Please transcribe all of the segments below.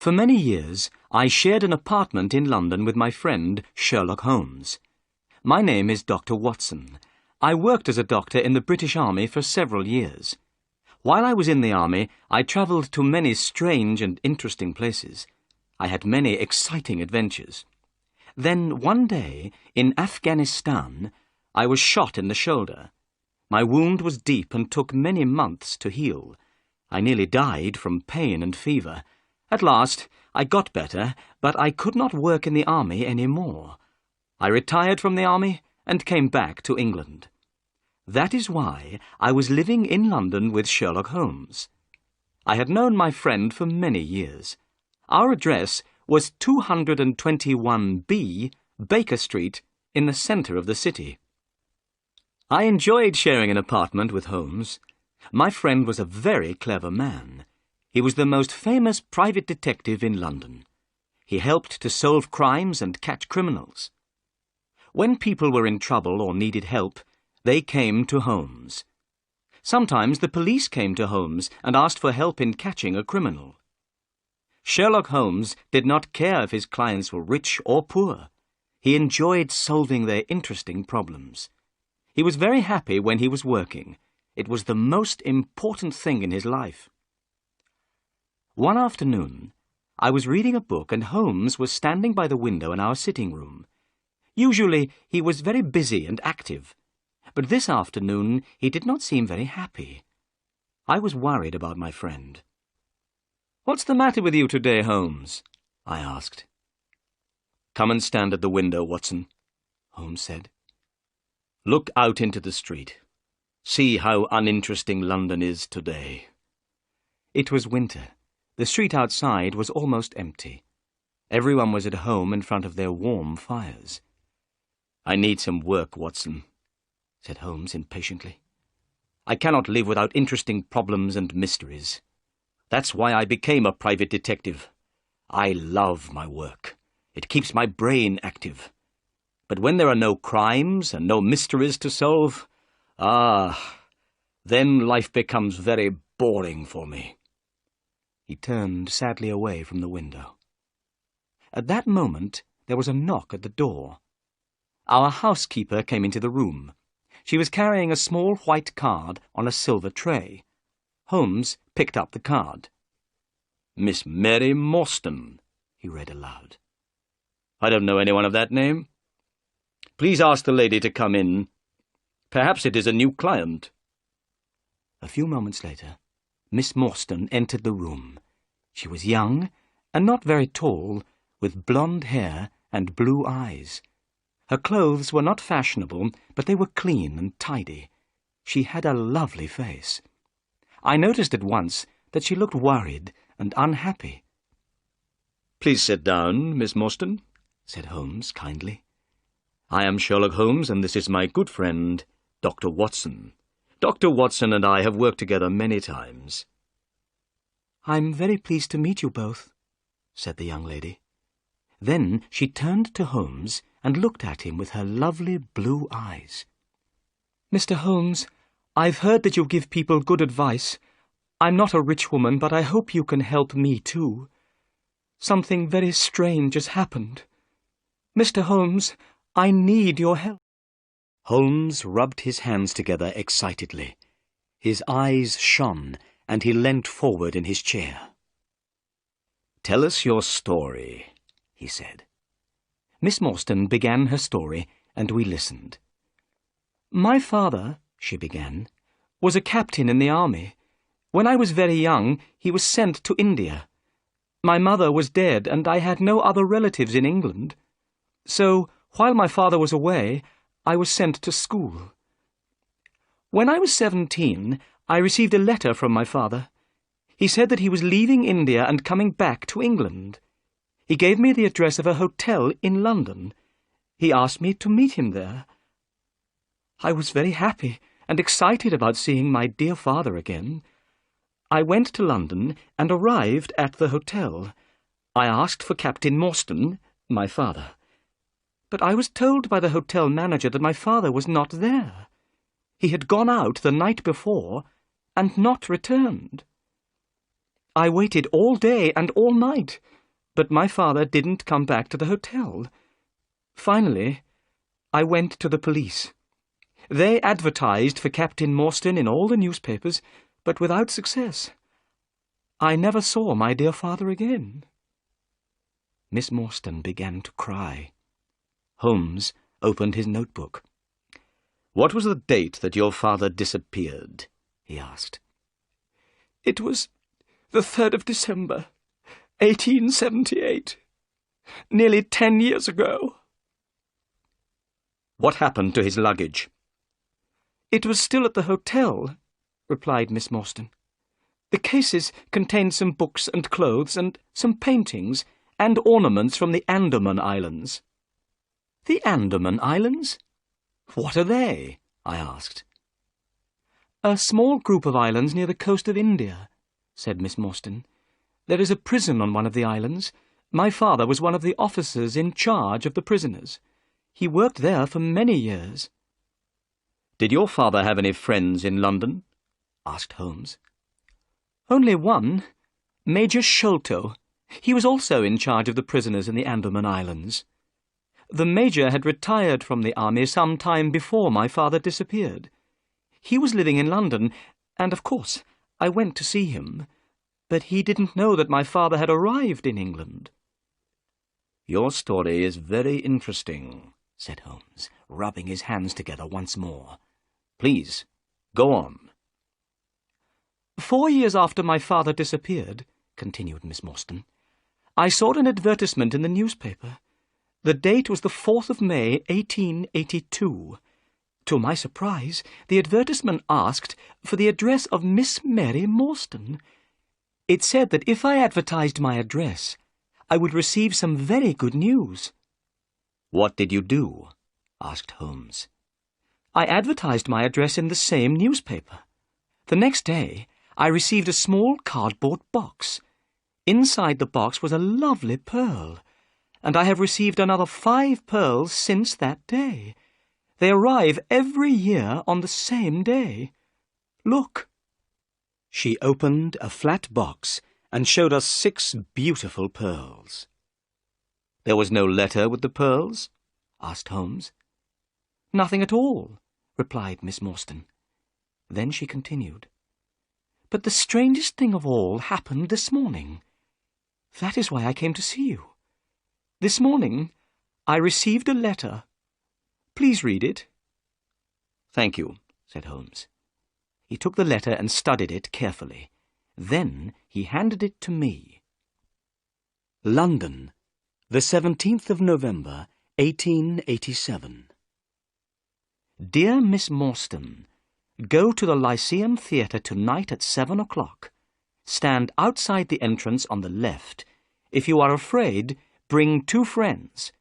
For many years, I shared an apartment in London with my friend Sherlock Holmes. My name is Dr. Watson. I worked as a doctor in the British Army for several years. While I was in the Army, I travelled to many strange and interesting places. I had many exciting adventures. Then, one day, in Afghanistan, I was shot in the shoulder. My wound was deep and took many months to heal. I nearly died from pain and fever. At last, I got better, but I could not work in the army any more. I retired from the army and came back to England. That is why I was living in London with Sherlock Holmes. I had known my friend for many years. Our address was 221B, Baker Street, in the centre of the city. I enjoyed sharing an apartment with Holmes. My friend was a very clever man. He was the most famous private detective in London. He helped to solve crimes and catch criminals. When people were in trouble or needed help, they came to Holmes. Sometimes the police came to Holmes and asked for help in catching a criminal. Sherlock Holmes did not care if his clients were rich or poor. He enjoyed solving their interesting problems. He was very happy when he was working. It was the most important thing in his life. One afternoon, I was reading a book and Holmes was standing by the window in our sitting room. Usually, he was very busy and active, but this afternoon he did not seem very happy. I was worried about my friend. "What's the matter with you today, Holmes?" I asked. "Come and stand at the window, Watson," Holmes said. "Look out into the street. See how uninteresting London is today." It was winter. The street outside was almost empty. Everyone was at home in front of their warm fires. "I need some work, Watson," said Holmes impatiently. "I cannot live without interesting problems and mysteries. That's why I became a private detective. I love my work. It keeps my brain active. But when there are no crimes and no mysteries to solve, then life becomes very boring for me." He turned sadly away from the window. At that moment, there was a knock at the door. Our housekeeper came into the room. She was carrying a small white card on a silver tray. Holmes picked up the card. "Miss Mary Morstan," he read aloud. "I don't know anyone of that name. Please ask the lady to come in. Perhaps it is a new client." A few moments later, Miss Morstan entered the room. She was young and not very tall, with blonde hair and blue eyes. Her clothes were not fashionable, but they were clean and tidy. She had a lovely face. I noticed at once that she looked worried and unhappy. "Please sit down, Miss Morstan," said Holmes kindly. "I am Sherlock Holmes, and this is my good friend, Dr. Watson. Dr. Watson and I have worked together many times." "I'm very pleased to meet you both," said the young lady. Then she turned to Holmes and looked at him with her lovely blue eyes. "Mr. Holmes, I've heard that you give people good advice. I'm not a rich woman, but I hope you can help me too. Something very strange has happened. Mr. Holmes, I need your help." Holmes rubbed his hands together excitedly. His eyes shone, and he leant forward in his chair. "Tell us your story," he said. Miss Morstan began her story, and we listened. "My father," she began, "was a captain in the army. When I was very young, he was sent to India. My mother was dead, and I had no other relatives in England. So, while my father was away, I was sent to school. When I was 17, I received a letter from my father. He said that he was leaving India and coming back to England. He gave me the address of a hotel in London. He asked me to meet him there. I was very happy and excited about seeing my dear father again. I went to London and arrived at the hotel. I asked for Captain Morstan, my father. But I was told by the hotel manager that my father was not there. He had gone out the night before and not returned. I waited all day and all night, but my father didn't come back to the hotel. Finally, I went to the police. They advertised for Captain Morstan in all the newspapers, but without success. I never saw my dear father again." Miss Morstan began to cry. Holmes opened his notebook. "What was the date that your father disappeared?" he asked. "It was the 3rd of December, 1878. Nearly 10 years ago." "What happened to his luggage?" "It was still at the hotel," replied Miss Morstan. "The cases contained some books and clothes and some paintings and ornaments from the Andaman Islands." "The Andaman Islands? What are they?" I asked. "A small group of islands near the coast of India," said Miss Morstan. "There is a prison on one of the islands. My father was one of the officers in charge of the prisoners. He worked there for many years." "Did your father have any friends in London?" asked Holmes. "Only one, Major Sholto. He was also in charge of the prisoners in the Andaman Islands. The Major had retired from the army some time before my father disappeared. He was living in London, and of course I went to see him, but he didn't know that my father had arrived in England." "Your story is very interesting," said Holmes, rubbing his hands together once more. "Please, go on." "4 years after my father disappeared," continued Miss Morstan, "I saw an advertisement in the newspaper. The date was the 4th of May, 1882. To my surprise, the advertisement asked for the address of Miss Mary Morstan. It said that if I advertised my address, I would receive some very good news." "What did you do?" asked Holmes. "I advertised my address in the same newspaper. The next day, I received a small cardboard box. Inside the box was a lovely pearl, and I have received another 5 pearls since that day. They arrive every year on the same day. Look." She opened a flat box and showed us 6 beautiful pearls. "There was no letter with the pearls?" asked Holmes. "Nothing at all," replied Miss Morstan. Then she continued, "But the strangest thing of all happened this morning. That is why I came to see you. This morning I received a letter. Please read it." "Thank you," said Holmes. He took the letter and studied it carefully. Then he handed it to me. London, the 17th of November, 1887. Dear Miss Morstan, go to the Lyceum Theatre tonight at 7 o'clock. Stand outside the entrance on the left. If you are afraid, bring 2 friends.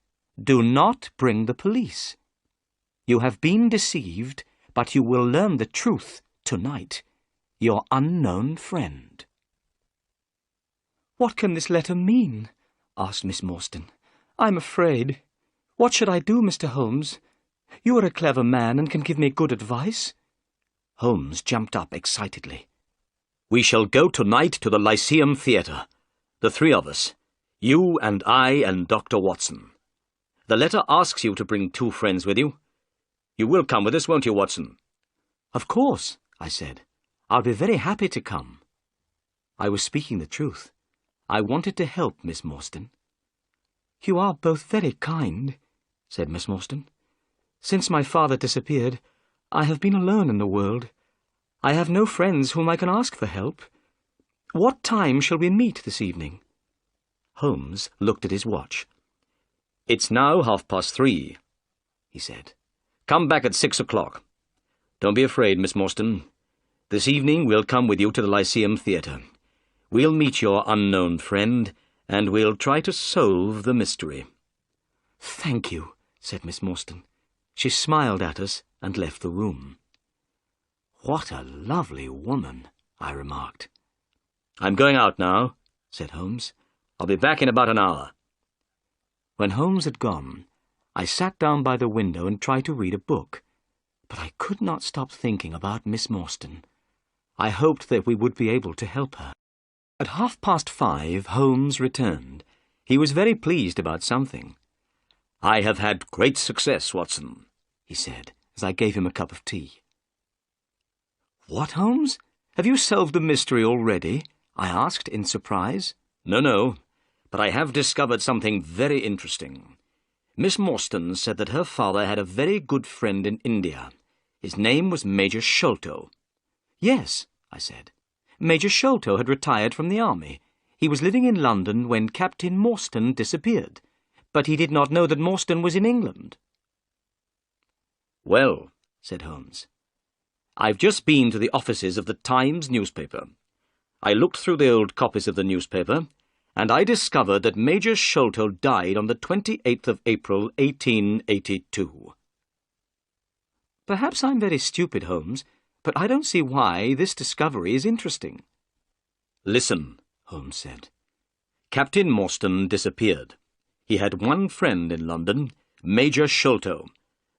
Do not bring the police. You have been deceived, but you will learn the truth tonight. Your unknown friend. "What can this letter mean?" asked Miss Morstan. "I'm afraid. What should I do, Mr. Holmes? You are a clever man and can give me good advice." Holmes jumped up excitedly. "We shall go tonight to the Lyceum Theatre. The 3 of us. You and I and Dr. Watson. The letter asks you to bring 2 friends with you. You will come with us, won't you, Watson?" "Of course," I said. "I'll be very happy to come." I was speaking the truth. I wanted to help Miss Morstan. "You are both very kind," said Miss Morstan. "Since my father disappeared, I have been alone in the world. I have no friends whom I can ask for help. What time shall we meet this evening?" Holmes looked at his watch. "It's now 3:30, he said. "Come back at 6 o'clock. Don't be afraid, Miss Morstan. This evening we'll come with you to the Lyceum Theatre. We'll meet your unknown friend, and we'll try to solve the mystery." "Thank you," said Miss Morstan. She smiled at us and left the room. "What a lovely woman," I remarked. "I'm going out now," said Holmes. "I'll be back in about an hour." When Holmes had gone, I sat down by the window and tried to read a book, but I could not stop thinking about Miss Morstan. I hoped that we would be able to help her. At 5:30, Holmes returned. He was very pleased about something. "I have had great success, Watson," he said, as I gave him a cup of tea. "What, Holmes? Have you solved the mystery already?" I asked in surprise. No, but I have discovered something very interesting. Miss Morstan said that her father had a very good friend in India. His name was Major Sholto." "Yes," I said. "Major Sholto had retired from the army. He was living in London when Captain Morstan disappeared, but he did not know that Morstan was in England." "Well," said Holmes, "I've just been to the offices of the Times newspaper. I looked through the old copies of the newspaper, and I discovered that Major Sholto died on the 28th of April, 1882. "Perhaps I'm very stupid, Holmes, but I don't see why this discovery is interesting." "Listen," Holmes said. "Captain Morstan disappeared. He had one friend in London, Major Sholto,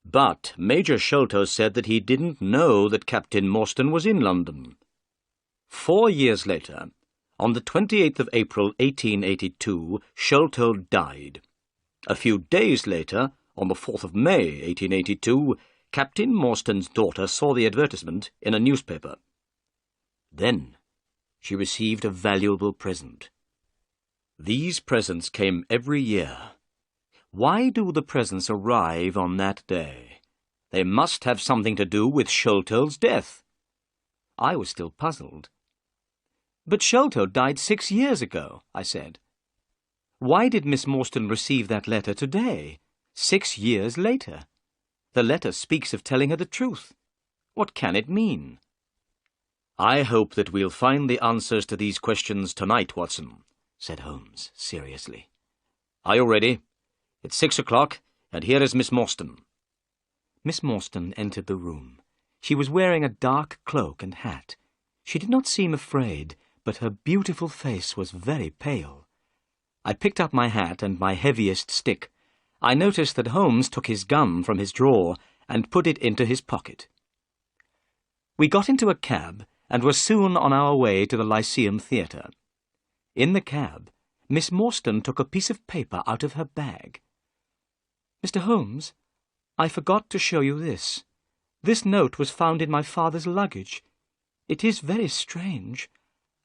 but Major Sholto said that he didn't know that Captain Morstan was in London. 4 years later, on the 28th of April, 1882, Sholto died. A few days later, on the 4th of May, 1882, Captain Morstan's daughter saw the advertisement in a newspaper. Then she received a valuable present. These presents came every year. Why do the presents arrive on that day? They must have something to do with Sholto's death." I was still puzzled. "But Sholto died 6 years ago," I said. "Why did Miss Morstan receive that letter today, 6 years later? The letter speaks of telling her the truth. What can it mean?" "I hope that we'll find the answers to these questions tonight, Watson," said Holmes seriously. "Are you ready? It's 6 o'clock, and here is Miss Morstan." Miss Morstan entered the room. She was wearing a dark cloak and hat. She did not seem afraid, but her beautiful face was very pale. I picked up my hat and my heaviest stick. I noticed that Holmes took his gun from his drawer and put it into his pocket. We got into a cab and were soon on our way to the Lyceum Theatre. In the cab, Miss Morstan took a piece of paper out of her bag. "Mr. Holmes, I forgot to show you this. This note was found in my father's luggage. It is very strange.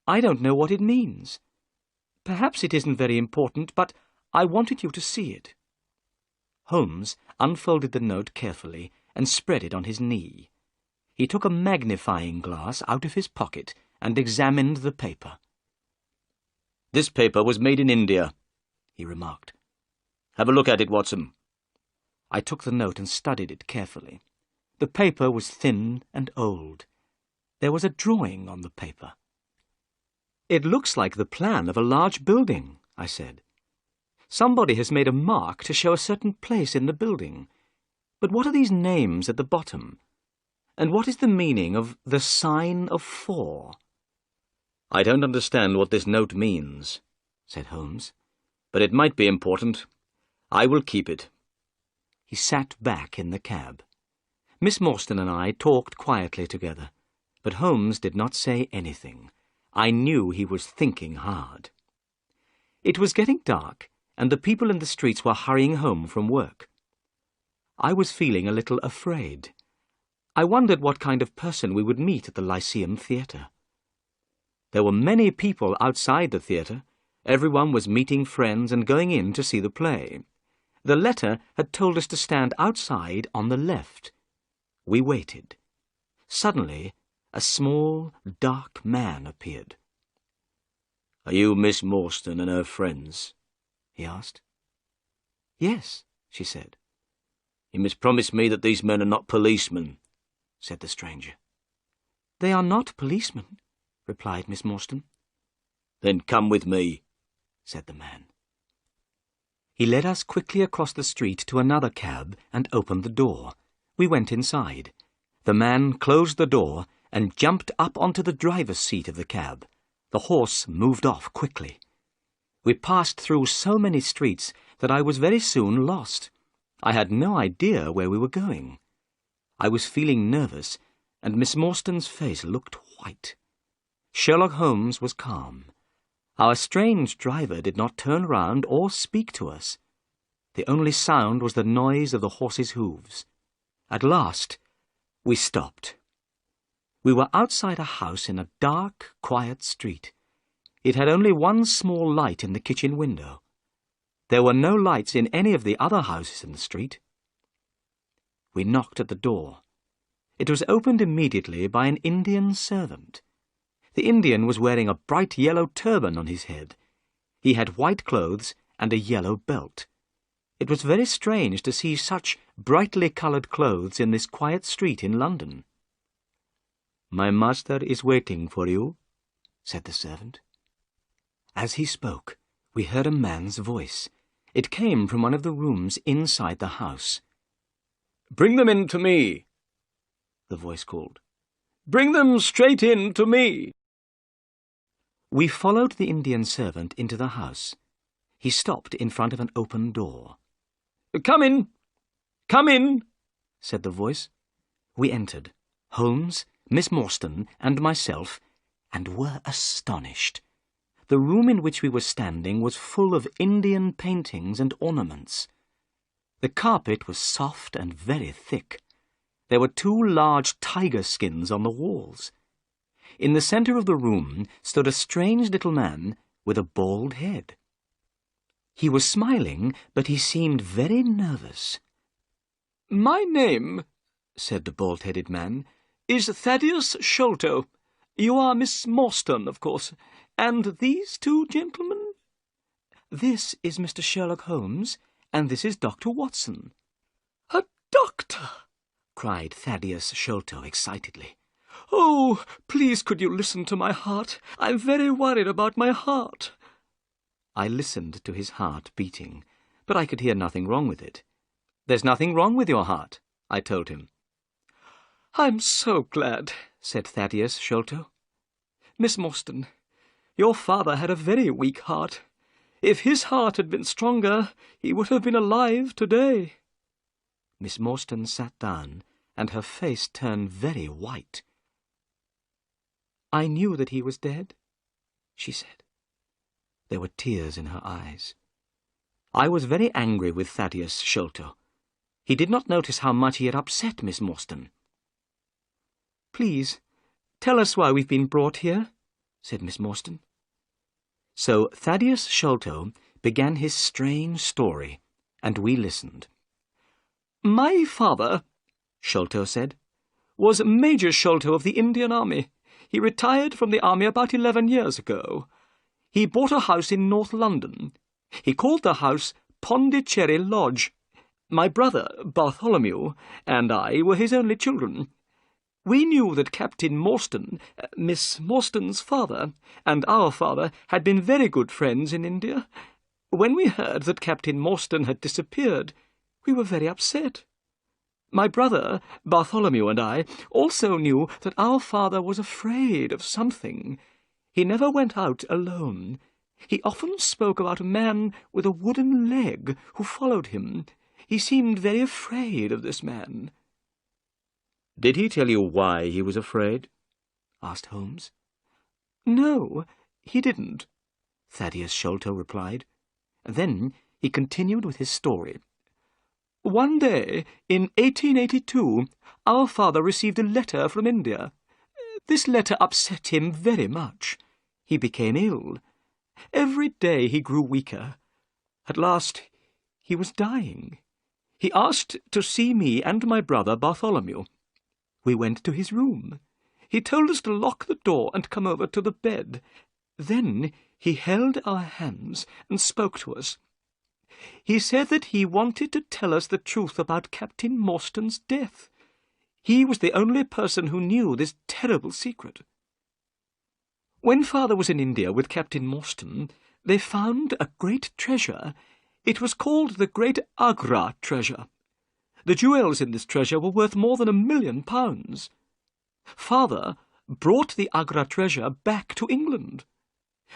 I don't know what it means. Perhaps it isn't very important, but I wanted you to see it." Holmes unfolded the note carefully and spread it on his knee. He took a magnifying glass out of his pocket and examined the paper. "This paper was made in India," he remarked. "Have a look at it, Watson." I took the note and studied it carefully. The paper was thin and old. There was a drawing on the paper. "It looks like the plan of a large building," I said. "Somebody has made a mark to show a certain place in the building. But what are these names at the bottom? And what is the meaning of the sign of 4? "I don't understand what this note means," said Holmes, "but it might be important. I will keep it." He sat back in the cab. Miss Morstan and I talked quietly together, but Holmes did not say anything. I knew he was thinking hard. It was getting dark, and the people in the streets were hurrying home from work. I was feeling a little afraid. I wondered what kind of person we would meet at the Lyceum Theatre. There were many people outside the theatre. Everyone was meeting friends and going in to see the play. The letter had told us to stand outside on the left. We waited. Suddenly, a small, dark man appeared. "Are you Miss Morstan and her friends?" he asked. "Yes," she said. "You must promise me that these men are not policemen," said the stranger. "They are not policemen," replied Miss Morstan. "Then come with me," said the man. He led us quickly across the street to another cab and opened the door. We went inside. The man closed the door and jumped up onto the driver's seat of the cab. The horse moved off quickly. We passed through so many streets that I was very soon lost. I had no idea where we were going. I was feeling nervous, and Miss Morstan's face looked white. Sherlock Holmes was calm. Our strange driver did not turn round or speak to us. The only sound was the noise of the horse's hooves. At last, we stopped. We were outside a house in a dark, quiet street. It had only one small light in the kitchen window. There were no lights in any of the other houses in the street. We knocked at the door. It was opened immediately by an Indian servant. The Indian was wearing a bright yellow turban on his head. He had white clothes and a yellow belt. It was very strange to see such brightly coloured clothes in this quiet street in London. "My master is waiting for you," said the servant. As he spoke, we heard a man's voice. It came from one of the rooms inside the house. "Bring them in to me," the voice called. "Bring them straight in to me." We followed the Indian servant into the house. He stopped in front of an open door. "Come in! Come in!" said the voice. We entered, Holmes, Miss Morstan, and myself, and were astonished. The room in which we were standing was full of Indian paintings and ornaments. The carpet was soft and very thick. There were 2 large tiger skins on the walls. In the centre of the room stood a strange little man with a bald head. He was smiling, but he seemed very nervous. "My name," said the bald-headed man, "is Thaddeus Sholto. You are Miss Morstan, of course. And these 2 gentlemen?" "This is Mr. Sherlock Holmes, and this is Dr. Watson." "A doctor!" cried Thaddeus Sholto excitedly. "Oh, please could you listen to my heart? I'm very worried about my heart." I listened to his heart beating, but I could hear nothing wrong with it. "There's nothing wrong with your heart," I told him. "I'm so glad," said Thaddeus Sholto. "Miss Morstan, your father had a very weak heart. If his heart had been stronger, he would have been alive today." Miss Morstan sat down, and her face turned very white. "I knew that he was dead," she said. There were tears in her eyes. I was very angry with Thaddeus Sholto. He did not notice how much he had upset Miss Morstan. "Please, tell us why we've been brought here," said Miss Morstan. So Thaddeus Sholto began his strange story, and we listened. "My father," Sholto said, "was Major Sholto of the Indian Army. He retired from the army about 11 years ago. He bought a house in North London. He called the house Pondicherry Lodge. My brother, Bartholomew, and I were his only children. We knew that Captain Morstan, Miss Morstan's father, and our father had been very good friends in India. When we heard that Captain Morstan had disappeared, we were very upset. My brother, Bartholomew, and I also knew that our father was afraid of something. He never went out alone. He often spoke about a man with a wooden leg who followed him. He seemed very afraid of this man." "Did he tell you why he was afraid?" asked Holmes. "No, he didn't," Thaddeus Sholto replied. Then he continued with his story. "One day, in 1882, our father received a letter from India. This letter upset him very much. He became ill. Every day he grew weaker. At last, he was dying. He asked to see me and my brother Bartholomew. We went to his room. He told us to lock the door and come over to the bed. Then he held our hands and spoke to us. He said that he wanted to tell us the truth about Captain Morstan's death. He was the only person who knew this terrible secret. When Father was in India with Captain Morstan, they found a great treasure. It was called the Great Agra Treasure. The jewels in this treasure were worth more than £1 million. Father brought the Agra treasure back to England.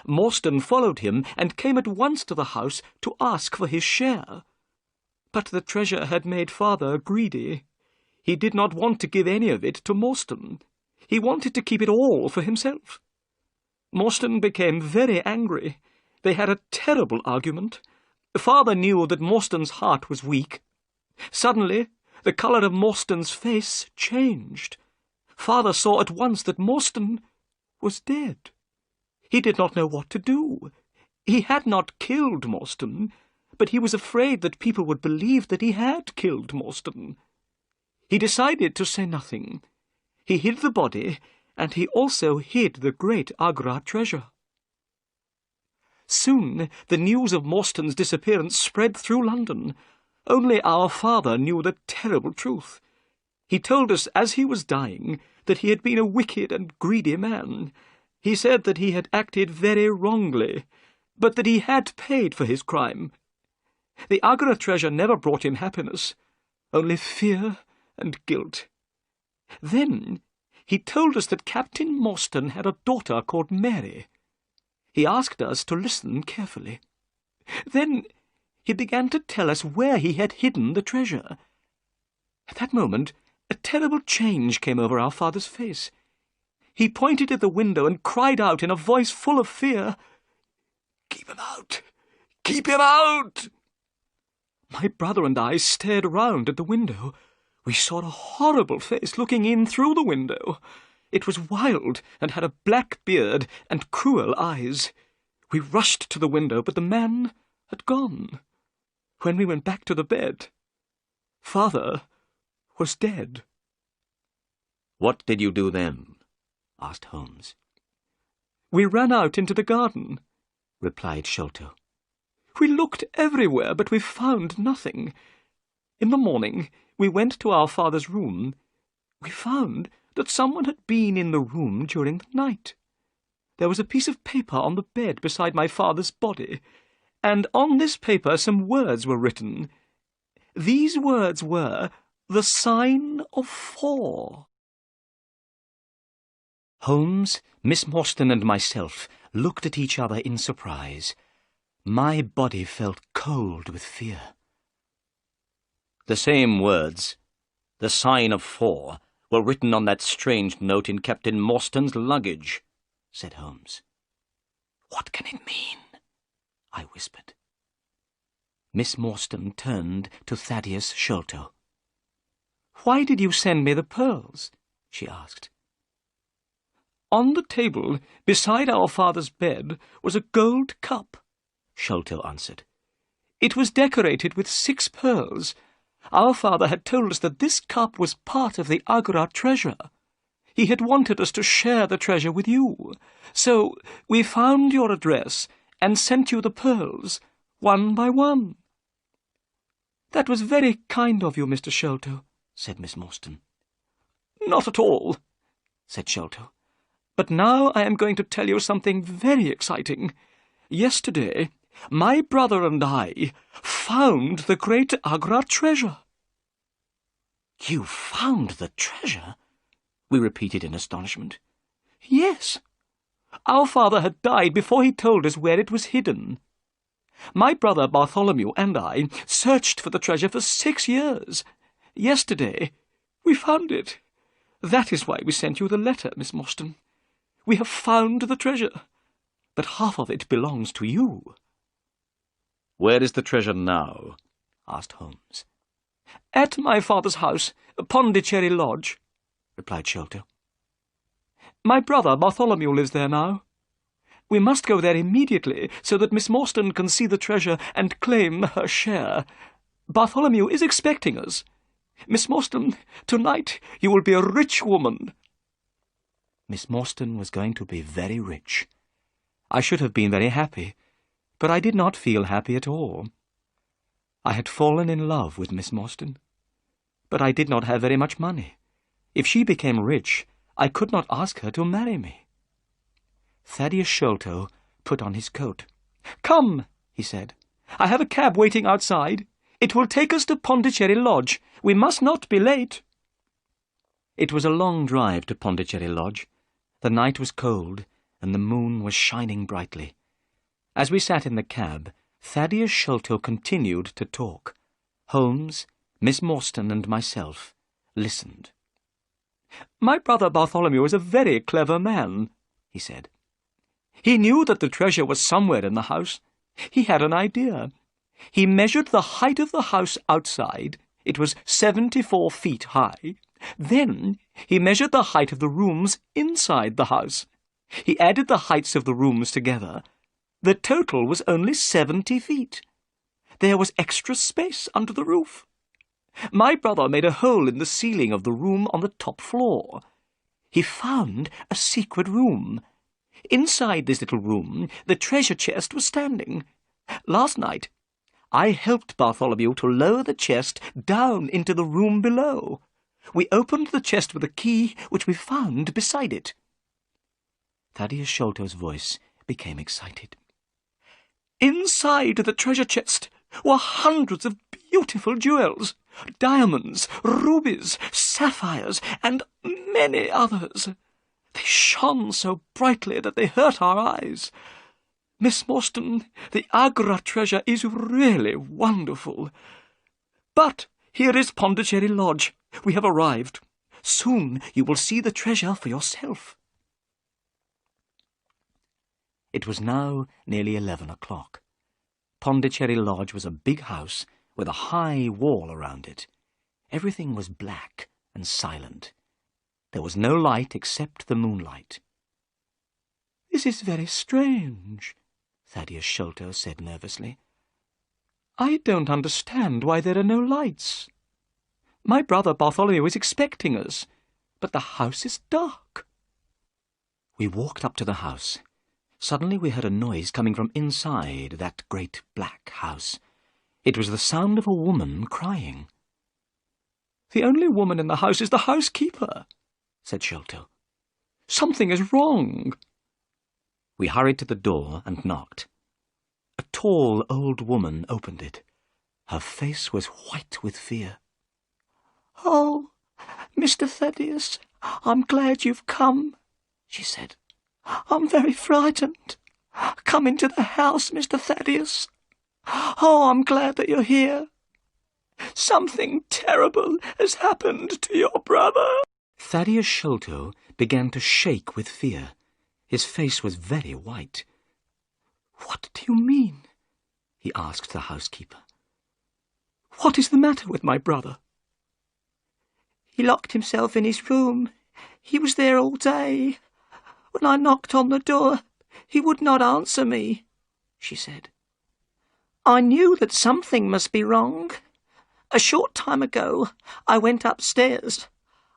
Morstan followed him and came at once to the house to ask for his share. But the treasure had made Father greedy. He did not want to give any of it to Morstan. He wanted to keep it all for himself. Morstan became very angry. They had a terrible argument. Father knew that Morstan's heart was weak. Suddenly, the colour of Morstan's face changed. Father saw at once that Morstan was dead. He did not know what to do. He had not killed Morstan, but he was afraid that people would believe that he had killed Morstan. He decided to say nothing. He hid the body, and he also hid the great Agra treasure. Soon the news of Morstan's disappearance spread through London. Only our father knew the terrible truth. He told us as he was dying that he had been a wicked and greedy man. He said that he had acted very wrongly, but that he had paid for his crime. The Agra treasure never brought him happiness, only fear and guilt. Then he told us that Captain Morstan had a daughter called Mary. He asked us to listen carefully. Then he began to tell us where he had hidden the treasure. At that moment, a terrible change came over our father's face. He pointed at the window and cried out in a voice full of fear, "Keep him out! Keep him out!" My brother and I stared round at the window. We saw a horrible face looking in through the window. It was wild and had a black beard and cruel eyes. We rushed to the window, but the man had gone. When we went back to the bed, Father was dead. "What did you do then?" asked Holmes. "We ran out into the garden," replied Sholto. "We looked everywhere, but we found nothing. In the morning, we went to our father's room. We found that someone had been in the room during the night. There was a piece of paper on the bed beside my father's body, and on this paper some words were written. These words were, 'The sign of 4'." Holmes, Miss Morstan, and myself looked at each other in surprise. My body felt cold with fear. "The same words, 'the sign of 4', were written on that strange note in Captain Morstan's luggage," said Holmes. "What can it mean?" I whispered. Miss Morstan turned to Thaddeus Sholto. "Why did you send me the pearls?" she asked. "On the table, beside our father's bed, was a gold cup," Sholto answered. "It was decorated with 6 pearls. Our father had told us that this cup was part of the Agra treasure. He had wanted us to share the treasure with you. So we found your address and sent you the pearls, one by one." "That was very kind of you, Mr. Sholto," said Miss Morstan. "Not at all," said Sholto. "But now I am going to tell you something very exciting. Yesterday, my brother and I found the great Agra treasure." "You found the treasure?" we repeated in astonishment. "Yes. Our father had died before he told us where it was hidden. My brother Bartholomew and I searched for the treasure for 6 years. Yesterday, we found it. That is why we sent you the letter, Miss Morstan. We have found the treasure, but half of it belongs to you." "Where is the treasure now?" asked Holmes. "At my father's house, Pondicherry Lodge," replied Sholto. "My brother Bartholomew lives there now. We must go there immediately so that Miss Morstan can see the treasure and claim her share. Bartholomew is expecting us. Miss Morstan, tonight you will be a rich woman." Miss Morstan was going to be very rich. I should have been very happy, but I did not feel happy at all. I had fallen in love with Miss Morstan, but I did not have very much money. If she became rich, I could not ask her to marry me. Thaddeus Sholto put on his coat. "Come," he said. "I have a cab waiting outside. It will take us to Pondicherry Lodge. We must not be late." It was a long drive to Pondicherry Lodge. The night was cold, and the moon was shining brightly. As we sat in the cab, Thaddeus Sholto continued to talk. Holmes, Miss Morstan, and myself listened. "My brother Bartholomew is a very clever man," he said. He knew that the treasure was somewhere in the house. He had an idea. He measured the height of the house outside. It was 74 feet high. Then he measured the height of the rooms inside the house. He added the heights of the rooms together. The total was only 70 feet. There was extra space under the roof. My brother made a hole in the ceiling of the room on the top floor. He found a secret room. Inside this little room, the treasure chest was standing. Last night, I helped Bartholomew to lower the chest down into the room below. We opened the chest with a key which we found beside it. Thaddeus Sholto's voice became excited. Inside the treasure chest were hundreds of beautiful jewels, diamonds, rubies, sapphires, and many others. They shone so brightly that they hurt our eyes. Miss Morstan, the Agra treasure is really wonderful. But here is Pondicherry Lodge. We have arrived. Soon you will see the treasure for yourself. It was now nearly 11 o'clock. Pondicherry Lodge was a big house with a high wall around it. Everything was black and silent. There was no light except the moonlight. "This is very strange," Thaddeus Sholto said nervously. "I don't understand why there are no lights. My brother Bartholomew is expecting us, but the house is dark." We walked up to the house. Suddenly we heard a noise coming from inside that great black house. It was the sound of a woman crying. "The only woman in the house is the housekeeper," said Sholto. "Something is wrong." We hurried to the door and knocked. A tall old woman opened it. Her face was white with fear. "Oh, Mr. Thaddeus, I'm glad you've come," she said. "I'm very frightened. Come into the house, Mr. Thaddeus. Oh, I'm glad that you're here. Something terrible has happened to your brother." Thaddeus Sholto began to shake with fear. His face was very white. "What do you mean?" he asked the housekeeper. "What is the matter with my brother?" "He locked himself in his room. He was there all day. When I knocked on the door, he would not answer me," she said. "I knew that something must be wrong. A short time ago, I went upstairs.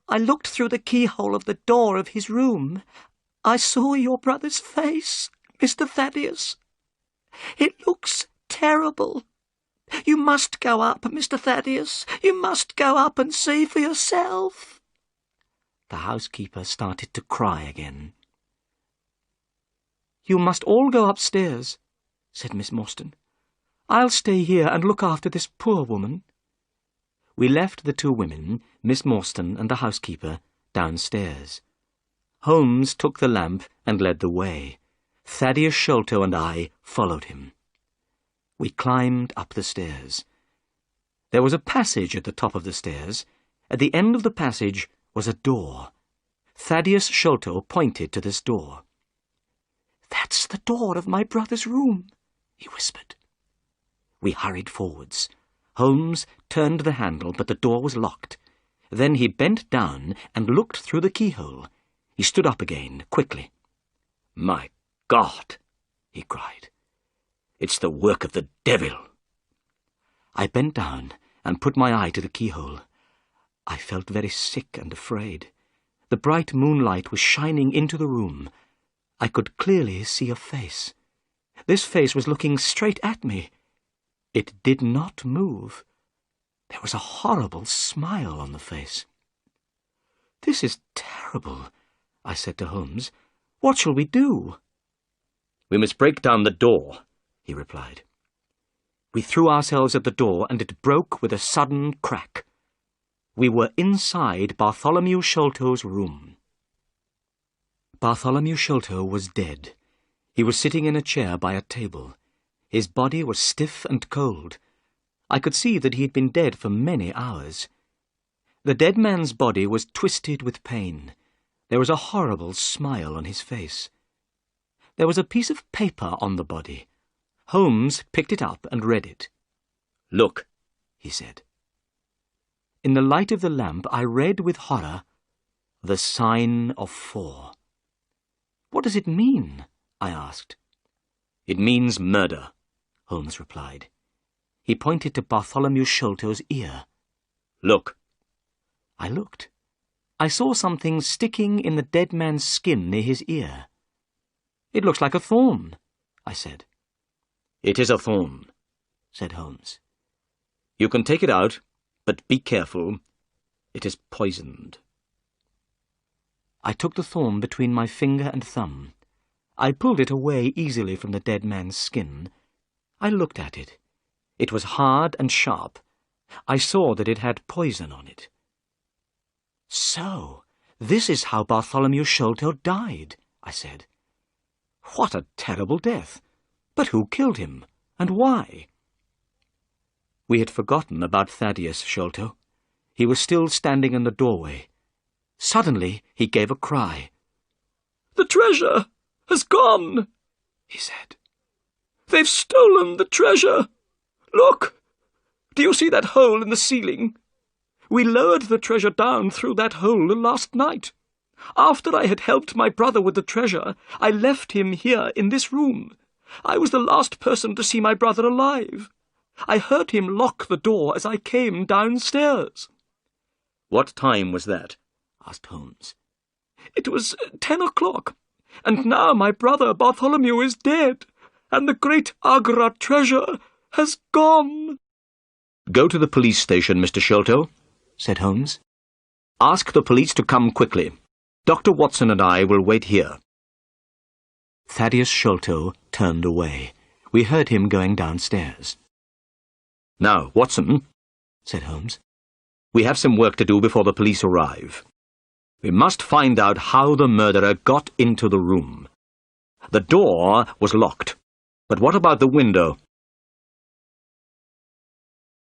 I looked through the keyhole of the door of his room. I saw your brother's face, Mr. Thaddeus. It looks terrible. You must go up, Mr. Thaddeus. You must go up and see for yourself." The housekeeper started to cry again. "You must all go upstairs," said Miss Morstan. "I'll stay here and look after this poor woman." We left the two women, Miss Morstan and the housekeeper, downstairs. Holmes took the lamp and led the way. Thaddeus Sholto and I followed him. We climbed up the stairs. There was a passage at the top of the stairs. At the end of the passage was a door. Thaddeus Sholto pointed to this door. "That's the door of my brother's room," he whispered. We hurried forwards. Holmes turned the handle, but the door was locked. Then he bent down and looked through the keyhole. He stood up again, quickly. "My God!" he cried. "It's the work of the devil." I bent down and put my eye to the keyhole. I felt very sick and afraid. The bright moonlight was shining into the room. I could clearly see a face. This face was looking straight at me. It did not move. There was a horrible smile on the face. "This is terrible," I said to Holmes. "What shall we do?" "We must break down the door," he replied. We threw ourselves at the door, and it broke with a sudden crack. We were inside Bartholomew Sholto's room. Bartholomew Sholto was dead. He was sitting in a chair by a table. His body was stiff and cold. I could see that he had been dead for many hours. The dead man's body was twisted with pain. There was a horrible smile on his face. There was a piece of paper on the body. Holmes picked it up and read it. "Look," he said. In the light of the lamp, I read with horror, "The sign of 4." "What does it mean?" I asked. "It means murder," Holmes replied. He pointed to Bartholomew Sholto's ear. "Look." I looked. I saw something sticking in the dead man's skin near his ear. "It looks like a thorn," I said. "It is a thorn," said Holmes. "You can take it out, but be careful. It is poisoned." I took the thorn between my finger and thumb. I pulled it away easily from the dead man's skin. I looked at it. It was hard and sharp. I saw that it had poison on it. "So, this is how Bartholomew Sholto died," I said. "What a terrible death! But who killed him, and why?" We had forgotten about Thaddeus Sholto. He was still standing in the doorway. Suddenly he gave a cry. "The treasure has gone," he said. "They've stolen the treasure. Look! Do you see that hole in the ceiling? We lowered the treasure down through that hole last night. After I had helped my brother with the treasure, I left him here in this room. I was the last person to see my brother alive. I heard him lock the door as I came downstairs." "What time was that?" asked Holmes. "It was 10 o'clock, and now my brother Bartholomew is dead, and the great Agra treasure has gone." "Go to the police station, Mr. Sholto," said Holmes. "Ask the police to come quickly. Dr. Watson and I will wait here." Thaddeus Sholto turned away. We heard him going downstairs. "Now, Watson," said Holmes, "we have some work to do before the police arrive. We must find out how the murderer got into the room. The door was locked, but what about the window?"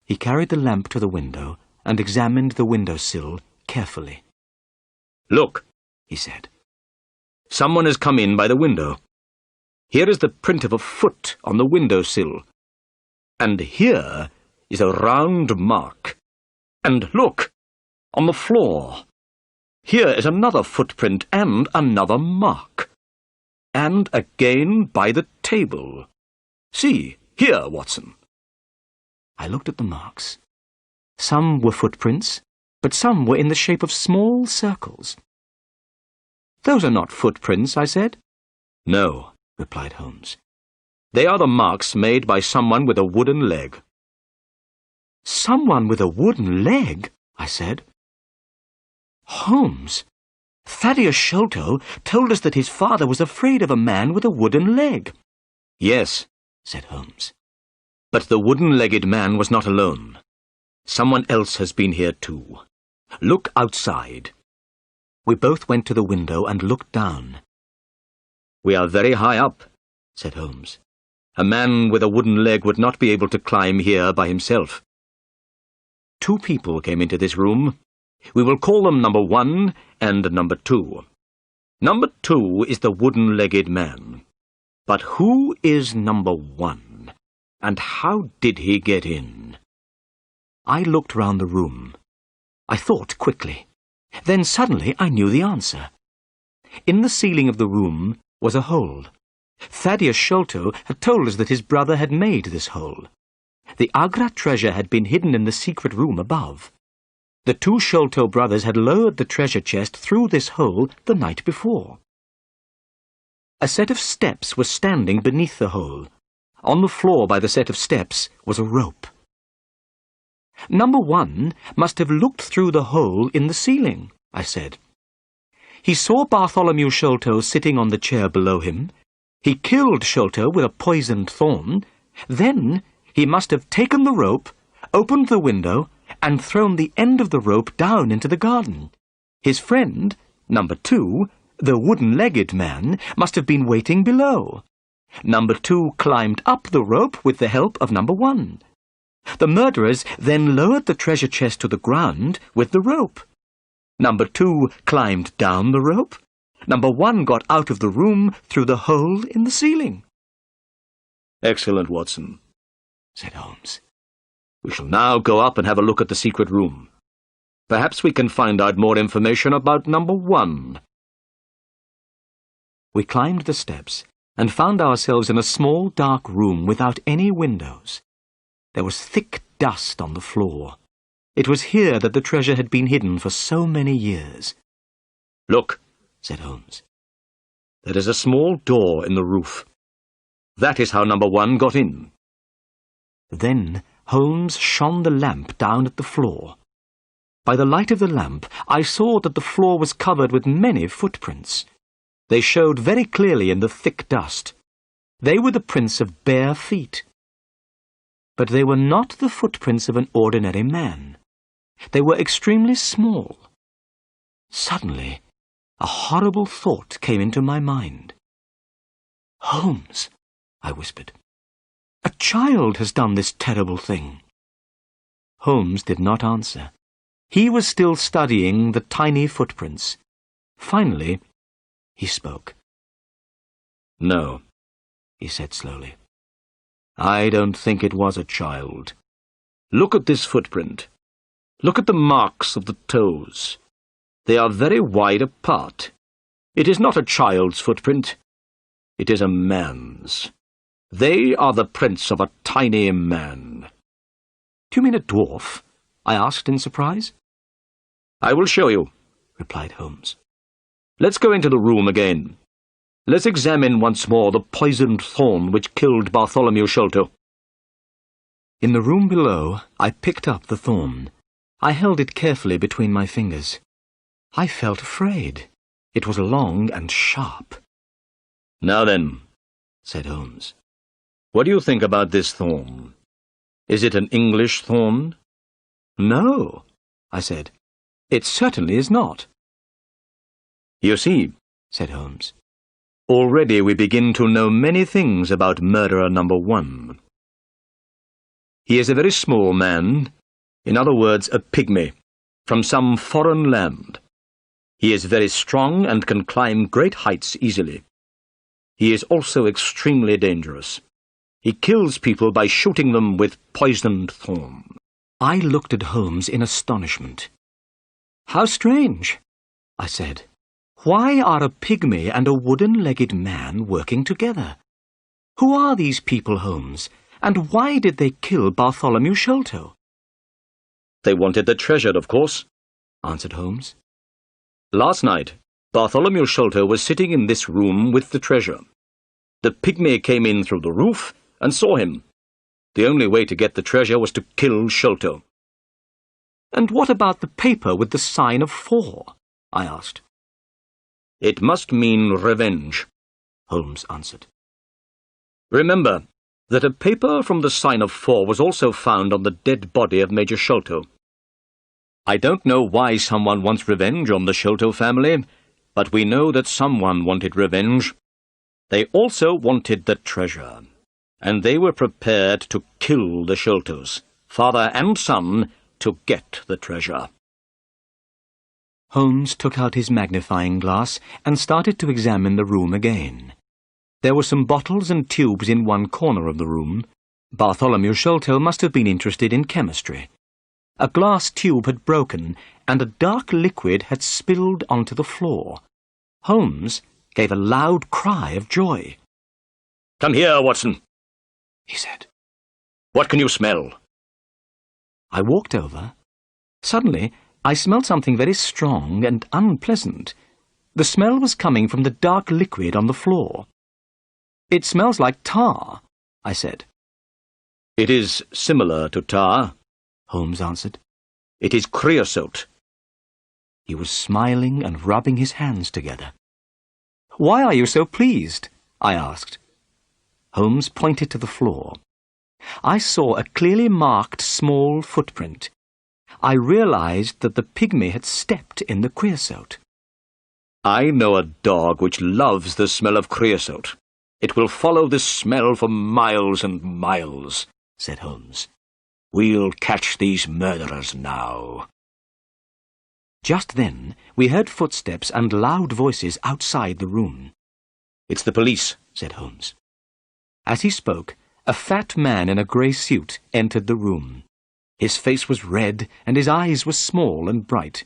He carried the lamp to the window and examined the window-sill carefully. "Look," he said. "Someone has come in by the window. Here is the print of a foot on the window-sill. And here is a round mark. And look, on the floor. Here is another footprint and another mark. And again by the table. See, here, Watson." I looked at the marks. Some were footprints, but some were in the shape of small circles. "Those are not footprints," I said. "No," replied Holmes. "They are the marks made by someone with a wooden leg." "Someone with a wooden leg?" I said. "Holmes, Thaddeus Sholto told us that his father was afraid of a man with a wooden leg." "Yes," said Holmes. "but the wooden-legged man was not alone. Someone else has been here too. Look outside." We both went to the window and looked down. "We are very high up," said Holmes. "A man with a wooden leg would not be able to climb here by himself. 2 people came into this room. We will call them number 1 and number 2. Number 2 is the wooden-legged man. But who is number 1? And how did he get in?" I looked round the room. I thought quickly. Then suddenly I knew the answer. In the ceiling of the room was a hole. Thaddeus Sholto had told us that his brother had made this hole. The Agra treasure had been hidden in the secret room above. The 2 Sholto brothers had lowered the treasure chest through this hole the night before. A set of steps was standing beneath the hole. On the floor by the set of steps was a rope. "Number 1 must have looked through the hole in the ceiling," I said. "He saw Bartholomew Sholto sitting on the chair below him. He killed Sholto with a poisoned thorn. Then he must have taken the rope, opened the window, and thrown the end of the rope down into the garden. His friend, number 2, the wooden-legged man, must have been waiting below. Number 2 climbed up the rope with the help of number 1. The murderers then lowered the treasure chest to the ground with the rope. Number 2 climbed down the rope, Number 1 got out of the room through the hole in the ceiling." "Excellent, Watson," said Holmes. "We shall now go up and have a look at the secret room. Perhaps we can find out more information about number 1. We climbed the steps and found ourselves in a small, dark room without any windows. There was thick dust on the floor. It was here that the treasure had been hidden for so many years. "Look," said Holmes. "there is a small door in the roof. That is how number 1 got in." Then Holmes shone the lamp down at the floor. By the light of the lamp, I saw that the floor was covered with many footprints. They showed very clearly in the thick dust. They were the prints of bare feet. But they were not the footprints of an ordinary man. They were extremely small. Suddenly, a horrible thought came into my mind. "Holmes," I whispered, "a child has done this terrible thing." Holmes did not answer. He was still studying the tiny footprints. Finally, he spoke. "No," he said slowly. "I don't think it was a child. Look at this footprint. Look at the marks of the toes. They are very wide apart. It is not a child's footprint. It is a man's. They are the prints of a tiny man." "Do you mean a dwarf?" I asked in surprise. "I will show you," replied Holmes. "Let's go into the room again. Let's examine once more the poisoned thorn which killed Bartholomew Sholto." In the room below, I picked up the thorn. I held it carefully between my fingers. I felt afraid. It was long and sharp. "Now then," said Holmes, "what do you think about this thorn? Is it an English thorn?" "No," I said. "It certainly is not." "You see," said Holmes, "already we begin to know many things about murderer number 1. He is a very small man, in other words, a pygmy, from some foreign land. He is very strong and can climb great heights easily. He is also extremely dangerous. He kills people by shooting them with poisoned thorn." I looked at Holmes in astonishment. "How strange," I said. "Why are a pygmy and a wooden-legged man working together? Who are these people, Holmes, and why did they kill Bartholomew Sholto?" "They wanted the treasure, of course," answered Holmes. "Last night, Bartholomew Sholto was sitting in this room with the treasure. The pygmy came in through the roof and saw him. The only way to get the treasure was to kill Sholto." "And what about the paper with the sign of 4? I asked. "It must mean revenge," Holmes answered. "Remember that a paper from the sign of 4 was also found on the dead body of Major Sholto. I don't know why someone wants revenge on the Sholto family, but we know that someone wanted revenge. They also wanted the treasure, and they were prepared to kill the Sholtos, father and son, to get the treasure." Holmes took out his magnifying glass and started to examine the room again. There were some bottles and tubes in one corner of the room. Bartholomew Sholto must have been interested in chemistry. A glass tube had broken, and a dark liquid had spilled onto the floor. Holmes gave a loud cry of joy. "Come here, Watson," he said. "What can you smell?" I walked over. Suddenly, I smelled something very strong and unpleasant. The smell was coming from the dark liquid on the floor. "It smells like tar," I said. "It is similar to tar," Holmes answered. "It is creosote." He was smiling and rubbing his hands together. "Why are you so pleased?" I asked. Holmes pointed to the floor. I saw a clearly marked small footprint. I realized that the pygmy had stepped in the creosote. "I know a dog which loves the smell of creosote. It will follow this smell for miles and miles," said Holmes. "We'll catch these murderers now." Just then, we heard footsteps and loud voices outside the room. "It's the police," said Holmes. As he spoke, a fat man in a grey suit entered the room. His face was red and his eyes were small and bright.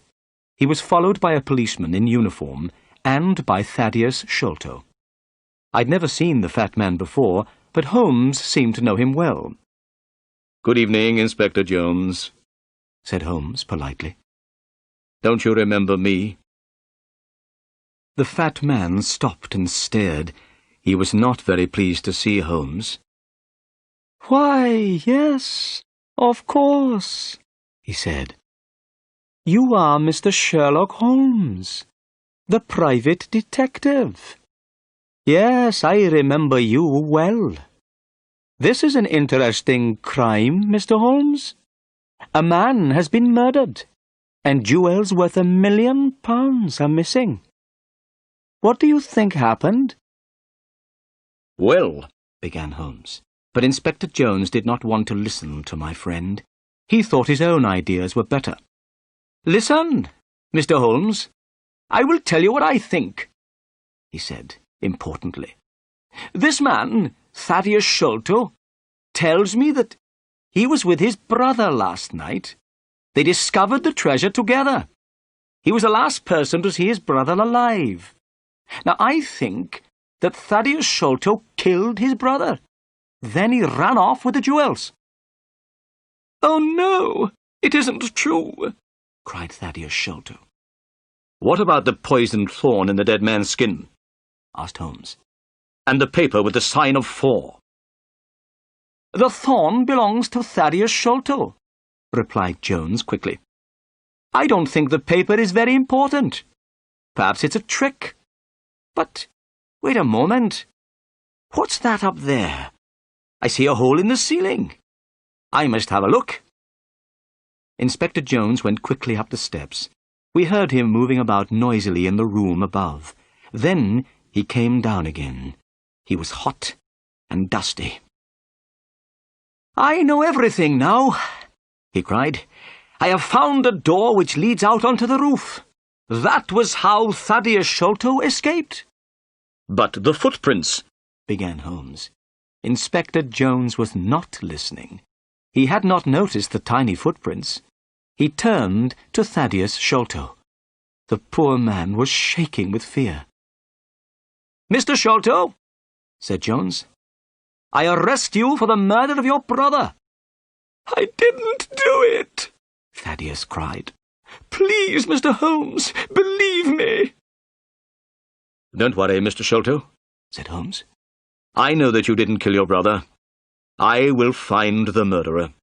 He was followed by a policeman in uniform and by Thaddeus Sholto. I'd never seen the fat man before, but Holmes seemed to know him well. "Good evening, Inspector Jones," said Holmes politely. "Don't you remember me?" The fat man stopped and stared. He was not very pleased to see Holmes. "Why, yes, of course," he said. "You are Mr. Sherlock Holmes, the private detective. Yes, I remember you well. This is an interesting crime, Mr. Holmes. A man has been murdered, and jewels worth £1 million are missing. What do you think happened?" "Well," began Holmes, but Inspector Jones did not want to listen to my friend. He thought his own ideas were better. "Listen, Mr. Holmes, I will tell you what I think," he said importantly. "This man, Thaddeus Sholto, tells me that he was with his brother last night. They discovered the treasure together. He was the last person to see his brother alive. Now, I think that Thaddeus Sholto killed his brother. Then he ran off with the jewels." "Oh, no, it isn't true," cried Thaddeus Sholto. "What about the poisoned thorn in the dead man's skin?" asked Holmes. "And the paper with the sign of 4? "The thorn belongs to Thaddeus Sholto," replied Jones quickly. "I don't think the paper is very important. Perhaps it's a trick. But wait a moment. What's that up there? I see a hole in the ceiling. I must have a look." Inspector Jones went quickly up the steps. We heard him moving about noisily in the room above. Then he came down again. He was hot and dusty. "I know everything now," he cried. "I have found a door which leads out onto the roof. That was how Thaddeus Sholto escaped." "But the footprints," began Holmes. Inspector Jones was not listening. He had not noticed the tiny footprints. He turned to Thaddeus Sholto. The poor man was shaking with fear. "Mr. Sholto," said Jones, "I arrest you for the murder of your brother." "I didn't do it," Thaddeus cried. "Please, Mr. Holmes, believe me." "Don't worry, Mr. Sholto," said Holmes. "I know that you didn't kill your brother. I will find the murderer."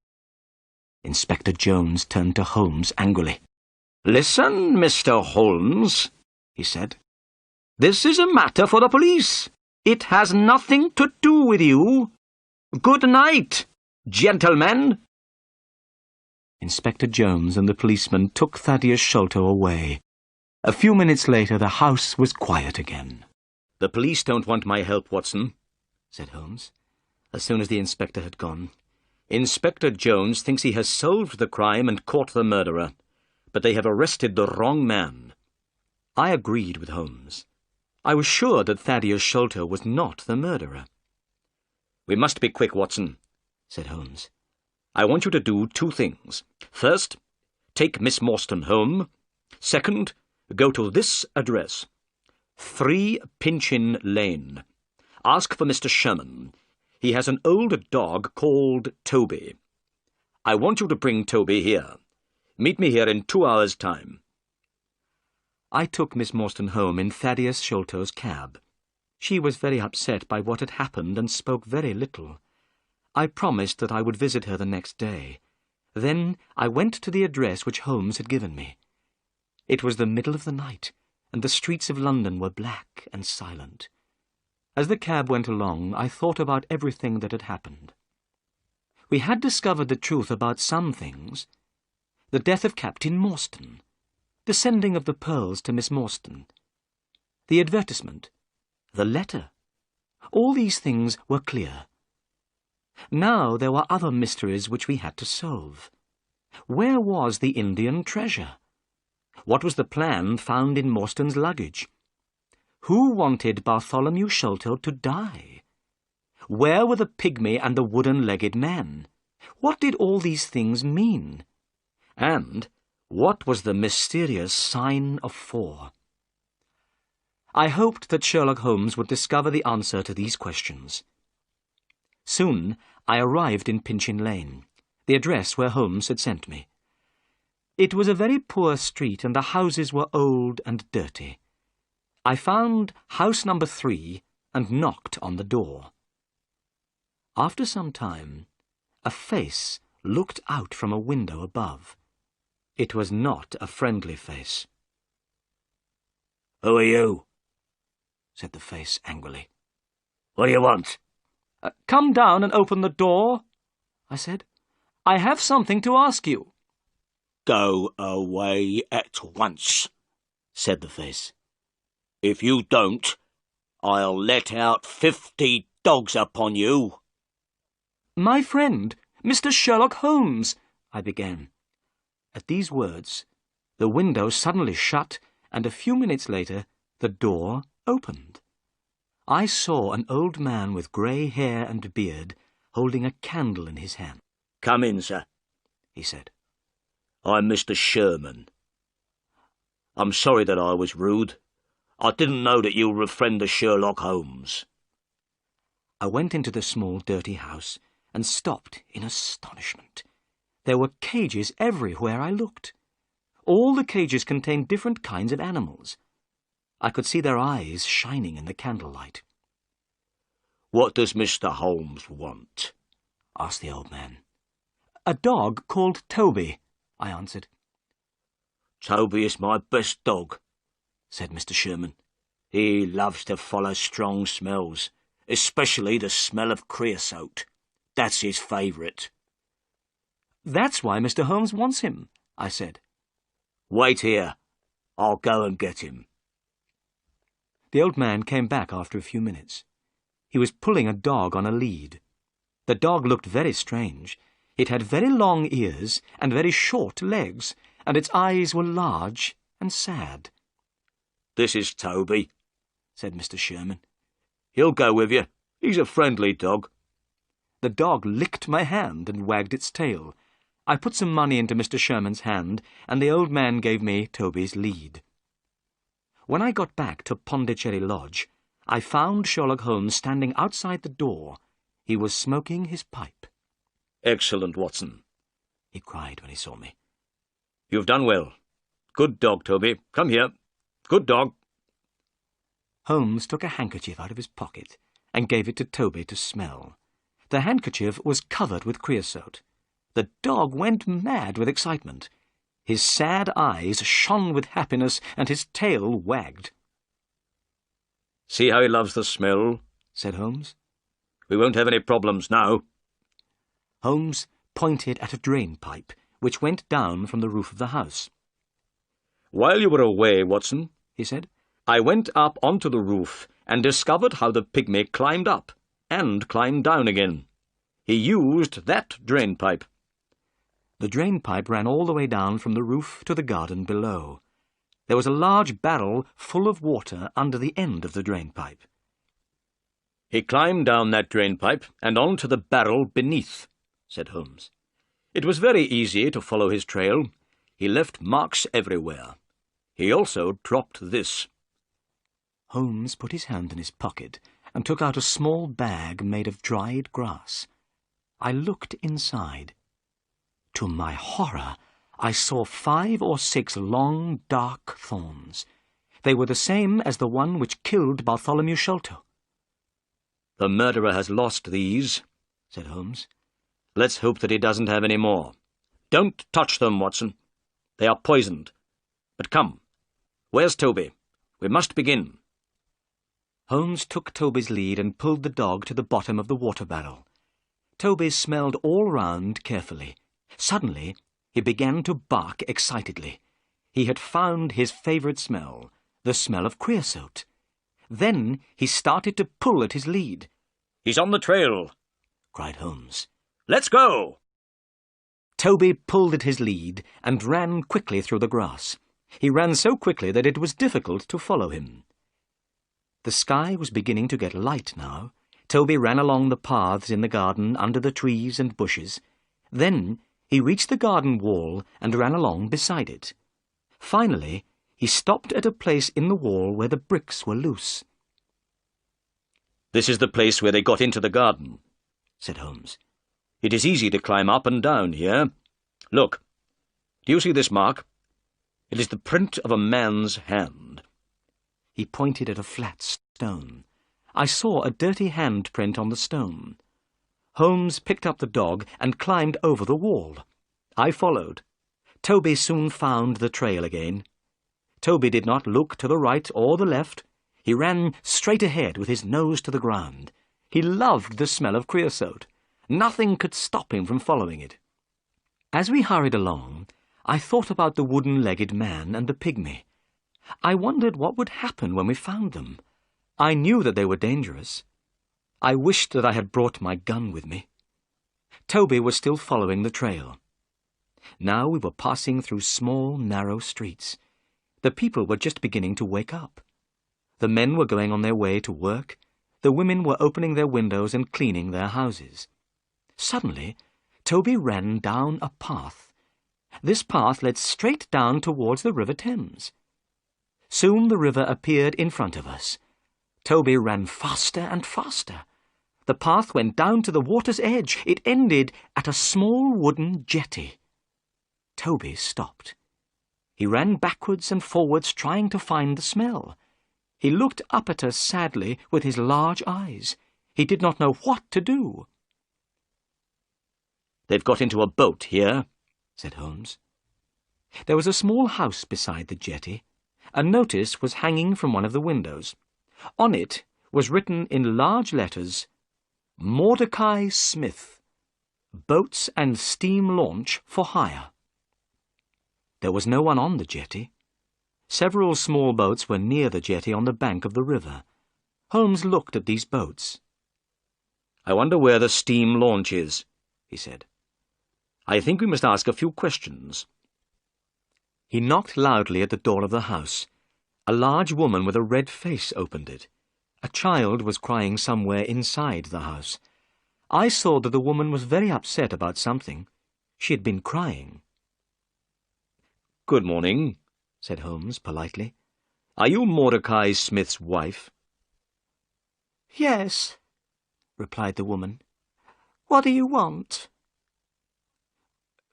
Inspector Jones turned to Holmes angrily. "Listen, Mr. Holmes," he said. "This is a matter for the police. It has nothing to do with you. Good night, gentlemen." Inspector Jones and the policeman took Thaddeus Sholto away. A few minutes later the house was quiet again. "The police don't want my help, Watson," said Holmes, as soon as the inspector had gone. "Inspector Jones thinks he has solved the crime and caught the murderer, but they have arrested the wrong man." I agreed with Holmes. I was sure that Thaddeus Sholto was not the murderer. "We must be quick, Watson," said Holmes. "I want you to do 2 things. First, take Miss Morstan home. Second, go to this address, 3 Pinchin Lane. Ask for Mr. Sherman. He has an old dog called Toby. I want you to bring Toby here. Meet me here in 2 hours' time." I took Miss Morstan home in Thaddeus Sholto's cab. She was very upset by what had happened and spoke very little. I promised that I would visit her the next day. Then I went to the address which Holmes had given me. It was the middle of the night, and the streets of London were black and silent. As the cab went along, I thought about everything that had happened. We had discovered the truth about some things. The death of Captain Morstan, the sending of the pearls to Miss Morstan, the advertisement, the letter. All these things were clear. Now there were other mysteries which we had to solve. Where was the Indian treasure? What was the plan found in Morstan's luggage? Who wanted Bartholomew Sholto to die? Where were the pygmy and the wooden-legged man? What did all these things mean? And what was the mysterious sign of 4? I hoped that Sherlock Holmes would discover the answer to these questions. Soon I arrived in Pinchin Lane, the address where Holmes had sent me. It was a very poor street, and the houses were old and dirty. I found house number 3 and knocked on the door. After some time, a face looked out from a window above. It was not a friendly face. "Who are you?" said the face angrily. "What do you want?" Come down and open the door," I said. "I have something to ask you." "Go away at once," said the face. "If you don't, I'll let out 50 dogs upon you." "My friend, Mr. Sherlock Holmes," I began. At these words, the window suddenly shut, and a few minutes later the door opened. I saw an old man with grey hair and beard holding a candle in his hand. "Come in, sir," he said. "I'm Mr. Sherman. I'm sorry that I was rude. I didn't know that you were a friend of Sherlock Holmes." I went into the small, dirty house and stopped in astonishment. There were cages everywhere I looked. All the cages contained different kinds of animals. I could see their eyes shining in the candlelight. "What does Mr. Holmes want?" asked the old man. "A dog called Toby," I answered. "Toby is my best dog," said Mr. Sherman. "He loves to follow strong smells, especially the smell of creosote. That's his favourite." "That's why Mr. Holmes wants him," I said. "Wait here. I'll go and get him." The old man came back after a few minutes. He was pulling a dog on a lead. The dog looked very strange. It had very long ears and very short legs, and its eyes were large and sad. "This is Toby," said Mr. Sherman. "He'll go with you. He's a friendly dog." The dog licked my hand and wagged its tail. I put some money into Mr. Sherman's hand, and the old man gave me Toby's lead. When I got back to Pondicherry Lodge, I found Sherlock Holmes standing outside the door. He was smoking his pipe. "Excellent, Watson," he cried when he saw me. "You've done well. Good dog, Toby. Come here. Good dog." Holmes took a handkerchief out of his pocket and gave it to Toby to smell. The handkerchief was covered with creosote. The dog went mad with excitement. His sad eyes shone with happiness, and his tail wagged. "See how he loves the smell," said Holmes. "We won't have any problems now." Holmes pointed at a drain pipe, which went down from the roof of the house. "While you were away, Watson," he said, "I went up onto the roof and discovered how the pygmy climbed up and climbed down again. He used that drain pipe." The drain pipe ran all the way down from the roof to the garden below. There was a large barrel full of water under the end of the drain pipe. "He climbed down that drain pipe and onto the barrel beneath," said Holmes. "It was very easy to follow his trail. He left marks everywhere. He also dropped this." Holmes put his hand in his pocket and took out a small bag made of dried grass. I looked inside. To my horror, I saw 5 or 6 long, dark thorns. They were the same as the one which killed Bartholomew Sholto. "The murderer has lost these," said Holmes. "Let's hope that he doesn't have any more. Don't touch them, Watson. They are poisoned. But come, where's Toby? We must begin." Holmes took Toby's lead and pulled the dog to the bottom of the water barrel. Toby smelled all round carefully. Suddenly, he began to bark excitedly. He had found his favourite smell, the smell of creosote. Then he started to pull at his lead. "He's on the trail," cried Holmes. "Let's go!" Toby pulled at his lead and ran quickly through the grass. He ran so quickly that it was difficult to follow him. The sky was beginning to get light now. Toby ran along the paths in the garden under the trees and bushes. Then he reached the garden wall and ran along beside it. Finally, he stopped at a place in the wall where the bricks were loose. "This is the place where they got into the garden," said Holmes. "It is easy to climb up and down here. Look, do you see this mark? It is the print of a man's hand." He pointed at a flat stone. I saw a dirty handprint on the stone. Holmes picked up the dog and climbed over the wall. I followed. Toby soon found the trail again. Toby did not look to the right or the left. He ran straight ahead with his nose to the ground. He loved the smell of creosote. Nothing could stop him from following it. As we hurried along, I thought about the wooden-legged man and the pygmy. I wondered what would happen when we found them. I knew that they were dangerous. I wished that I had brought my gun with me. Toby was still following the trail. Now we were passing through small, narrow streets. The people were just beginning to wake up. The men were going on their way to work. The women were opening their windows and cleaning their houses. Suddenly, Toby ran down a path. This path led straight down towards the River Thames. Soon the river appeared in front of us. Toby ran faster and faster. The path went down to the water's edge. It ended at a small wooden jetty. Toby stopped. He ran backwards and forwards trying to find the smell. He looked up at us sadly with his large eyes. He did not know what to do. "They've got into a boat here," said Holmes. There was a small house beside the jetty. A notice was hanging from one of the windows. On it was written in large letters, "Mordecai Smith, Boats and Steam Launch for Hire." There was no one on the jetty. Several small boats were near the jetty on the bank of the river. Holmes looked at these boats. "I wonder where the steam launch is," he said. "I think we must ask a few questions." He knocked loudly at the door of the house. A large woman with a red face opened it. A child was crying somewhere inside the house. I saw that the woman was very upset about something. She had been crying. "Good morning," said Holmes politely. "Are you Mordecai Smith's wife?" "Yes," replied the woman. "What do you want?"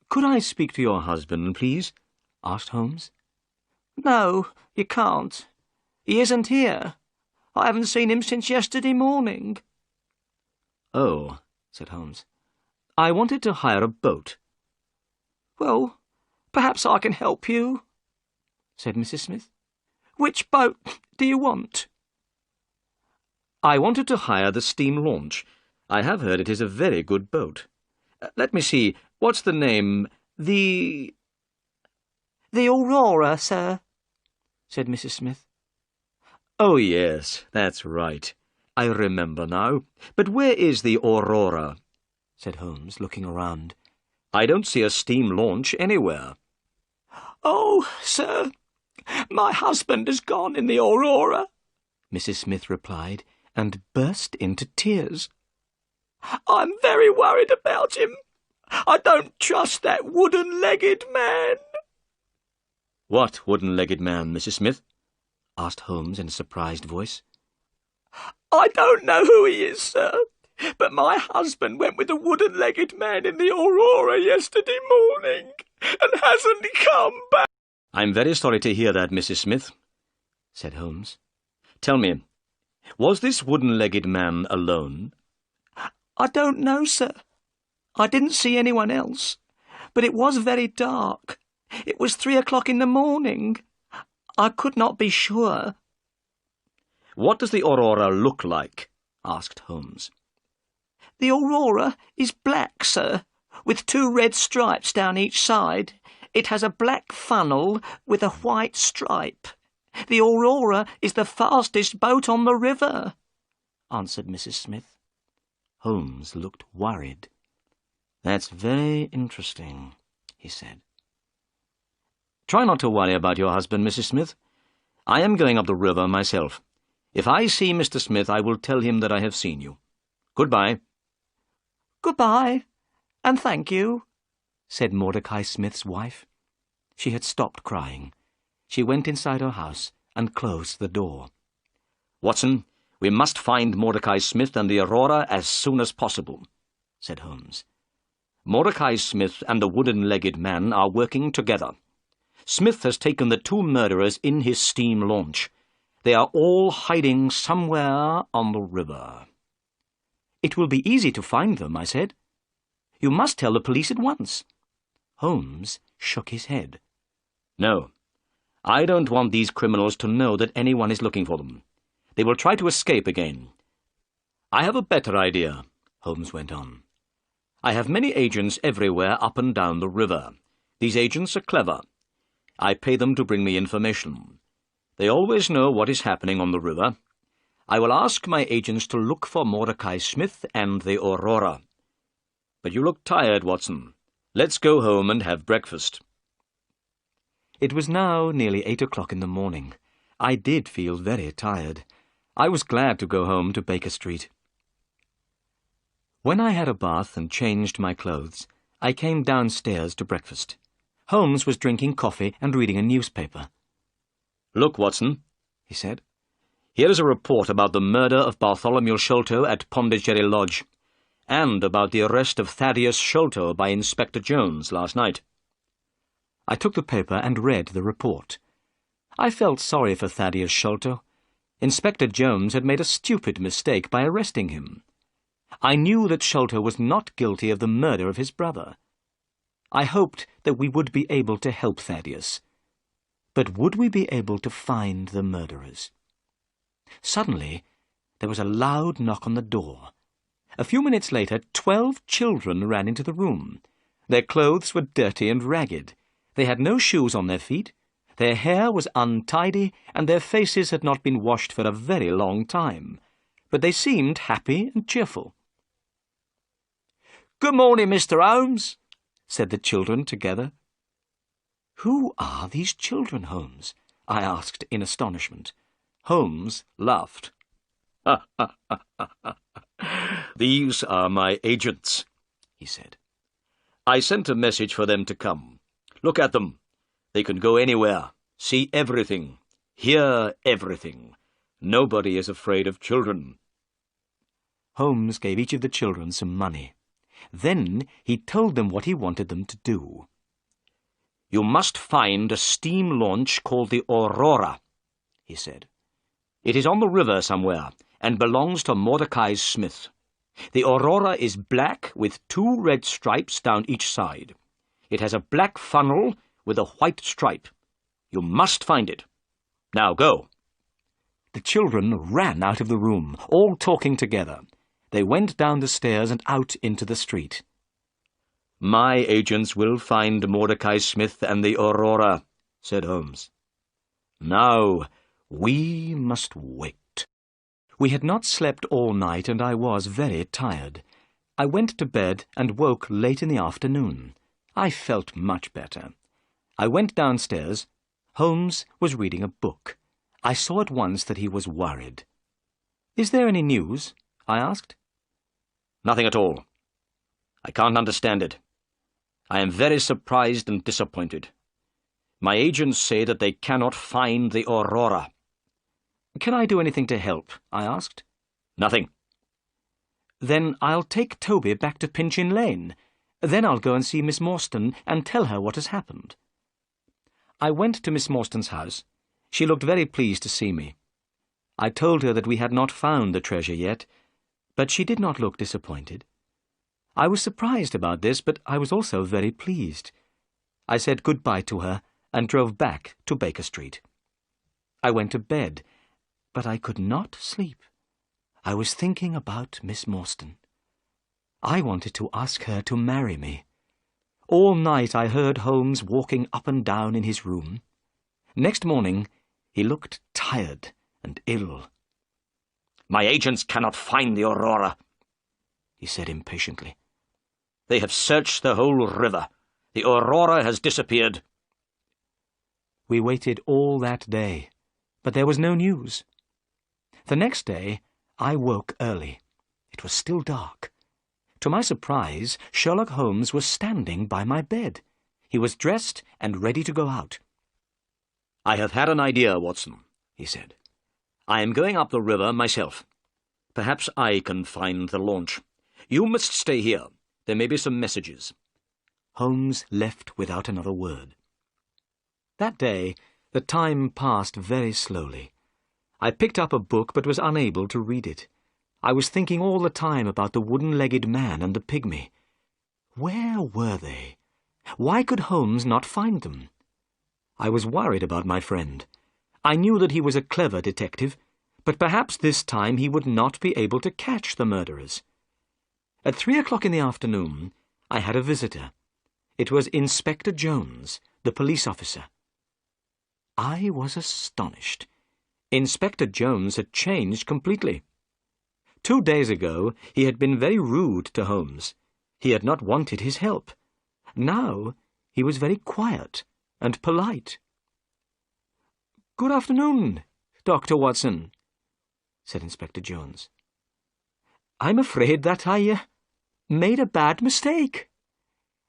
"Could I speak to your husband, please?" asked Holmes. "No, you can't. He isn't here. I haven't seen him since yesterday morning." "Oh," said Holmes. "I wanted to hire a boat." "Well, perhaps I can help you," said Mrs. Smith. "Which boat do you want?" "I wanted to hire the steam launch. I have heard it is a very good boat. Let me see, what's the name? The Aurora, sir," said Mrs. Smith. Oh, yes, that's right. I remember now. But where is the Aurora?" said Holmes, looking around. "I don't see a steam launch anywhere." "Oh, sir, my husband has gone in the Aurora," Mrs. Smith replied, and burst into tears. "I'm very worried about him. I don't trust that wooden-legged man." "What wooden-legged man, Mrs. Smith?" asked Holmes in a surprised voice. "I don't know who he is, sir, but my husband went with the wooden-legged man in the Aurora yesterday morning and hasn't come back." "I'm very sorry to hear that, Mrs. Smith," said Holmes. "Tell me, was this wooden-legged man alone?" "I don't know, sir. I didn't see anyone else, but it was very dark. It was 3 o'clock in the morning. I could not be sure." "What does the Aurora look like?" asked Holmes. "The Aurora is black, sir, with 2 red stripes down each side. It has a black funnel with a white stripe. The Aurora is the fastest boat on the river," answered Mrs. Smith. Holmes looked worried. "That's very interesting," he said. Try not to worry about your husband, Mrs. Smith. I am going up the river myself. If I see Mr. Smith, I will tell him that I have seen you. Goodbye." "Goodbye, and thank you," said Mordecai Smith's wife. She had stopped crying. She went inside her house and closed the door. "Watson, we must find Mordecai Smith and the Aurora as soon as possible," said Holmes. "Mordecai Smith and the wooden-legged man are working together. Smith has taken the two murderers in his steam launch. They are all hiding somewhere on the river." "It will be easy to find them," I said. "You must tell the police at once." Holmes shook his head. "No. I don't want these criminals to know that anyone is looking for them. They will try to escape again. I have a better idea," Holmes went on. "I have many agents everywhere up and down the river. These agents are clever. I pay them to bring me information. They always know what is happening on the river. I will ask my agents to look for Mordecai Smith and the Aurora. But you look tired, Watson. Let's go home and have breakfast." It was now nearly 8 o'clock in the morning. I did feel very tired. I was glad to go home to Baker Street. When I had a bath and changed my clothes, I came downstairs to breakfast. Holmes was drinking coffee and reading a newspaper. "Look, Watson," he said. "Here is a report about the murder of Bartholomew Sholto at Pondicherry Lodge, and about the arrest of Thaddeus Sholto by Inspector Jones last night." I took the paper and read the report. I felt sorry for Thaddeus Sholto. Inspector Jones had made a stupid mistake by arresting him. I knew that Sholto was not guilty of the murder of his brother. I hoped that we would be able to help Thaddeus. But would we be able to find the murderers? Suddenly, there was a loud knock on the door. A few minutes later, 12 children ran into the room. Their clothes were dirty and ragged. They had no shoes on their feet. Their hair was untidy, and their faces had not been washed for a very long time. But they seemed happy and cheerful. "Good morning, Mr. Holmes," said the children together. "Who are these children, Holmes?" I asked in astonishment. Holmes laughed. "These are my agents," he said. "I sent a message for them to come. Look at them. They can go anywhere, see everything, hear everything. Nobody is afraid of children." Holmes gave each of the children some money. Then he told them what he wanted them to do. "You must find a steam launch called the Aurora," he said. "It is on the river somewhere, and belongs to Mordecai Smith. The Aurora is black with 2 red stripes down each side. It has a black funnel with a white stripe. You must find it. Now go." The children ran out of the room, all talking together. They went down the stairs and out into the street. "My agents will find Mordecai Smith and the Aurora," said Holmes. "Now, we must wait." We had not slept all night, and I was very tired. I went to bed and woke late in the afternoon. I felt much better. I went downstairs. Holmes was reading a book. I saw at once that he was worried. "Is there any news?" I asked. "Nothing at all. I can't understand it. I am very surprised and disappointed. My agents say that they cannot find the Aurora." "Can I do anything to help?" I asked. "Nothing." "Then I'll take Toby back to Pinchin Lane. Then I'll go and see Miss Morstan and tell her what has happened." I went to Miss Morstan's house. She looked very pleased to see me. I told her that we had not found the treasure yet, but she did not look disappointed. I was surprised about this, but I was also very pleased. I said goodbye to her and drove back to Baker Street. I went to bed, but I could not sleep. I was thinking about Miss Morstan. I wanted to ask her to marry me. All night I heard Holmes walking up and down in his room. Next morning he looked tired and ill. "My agents cannot find the Aurora," he said impatiently. "They have searched the whole river. The Aurora has disappeared." We waited all that day, but there was no news. The next day, I woke early. It was still dark. To my surprise, Sherlock Holmes was standing by my bed. He was dressed and ready to go out. "I have had an idea, Watson," he said. "I am going up the river myself. Perhaps I can find the launch. You must stay here. There may be some messages." Holmes left without another word. That day, the time passed very slowly. I picked up a book but was unable to read it. I was thinking all the time about the wooden-legged man and the pygmy. Where were they? Why could Holmes not find them? I was worried about my friend. I knew that he was a clever detective, but perhaps this time he would not be able to catch the murderers. At 3 o'clock in the afternoon, I had a visitor. It was Inspector Jones, the police officer. I was astonished. Inspector Jones had changed completely. 2 days ago, he had been very rude to Holmes. He had not wanted his help. Now, he was very quiet and polite. "Good afternoon, Dr. Watson," said Inspector Jones. "I'm afraid that I made a bad mistake.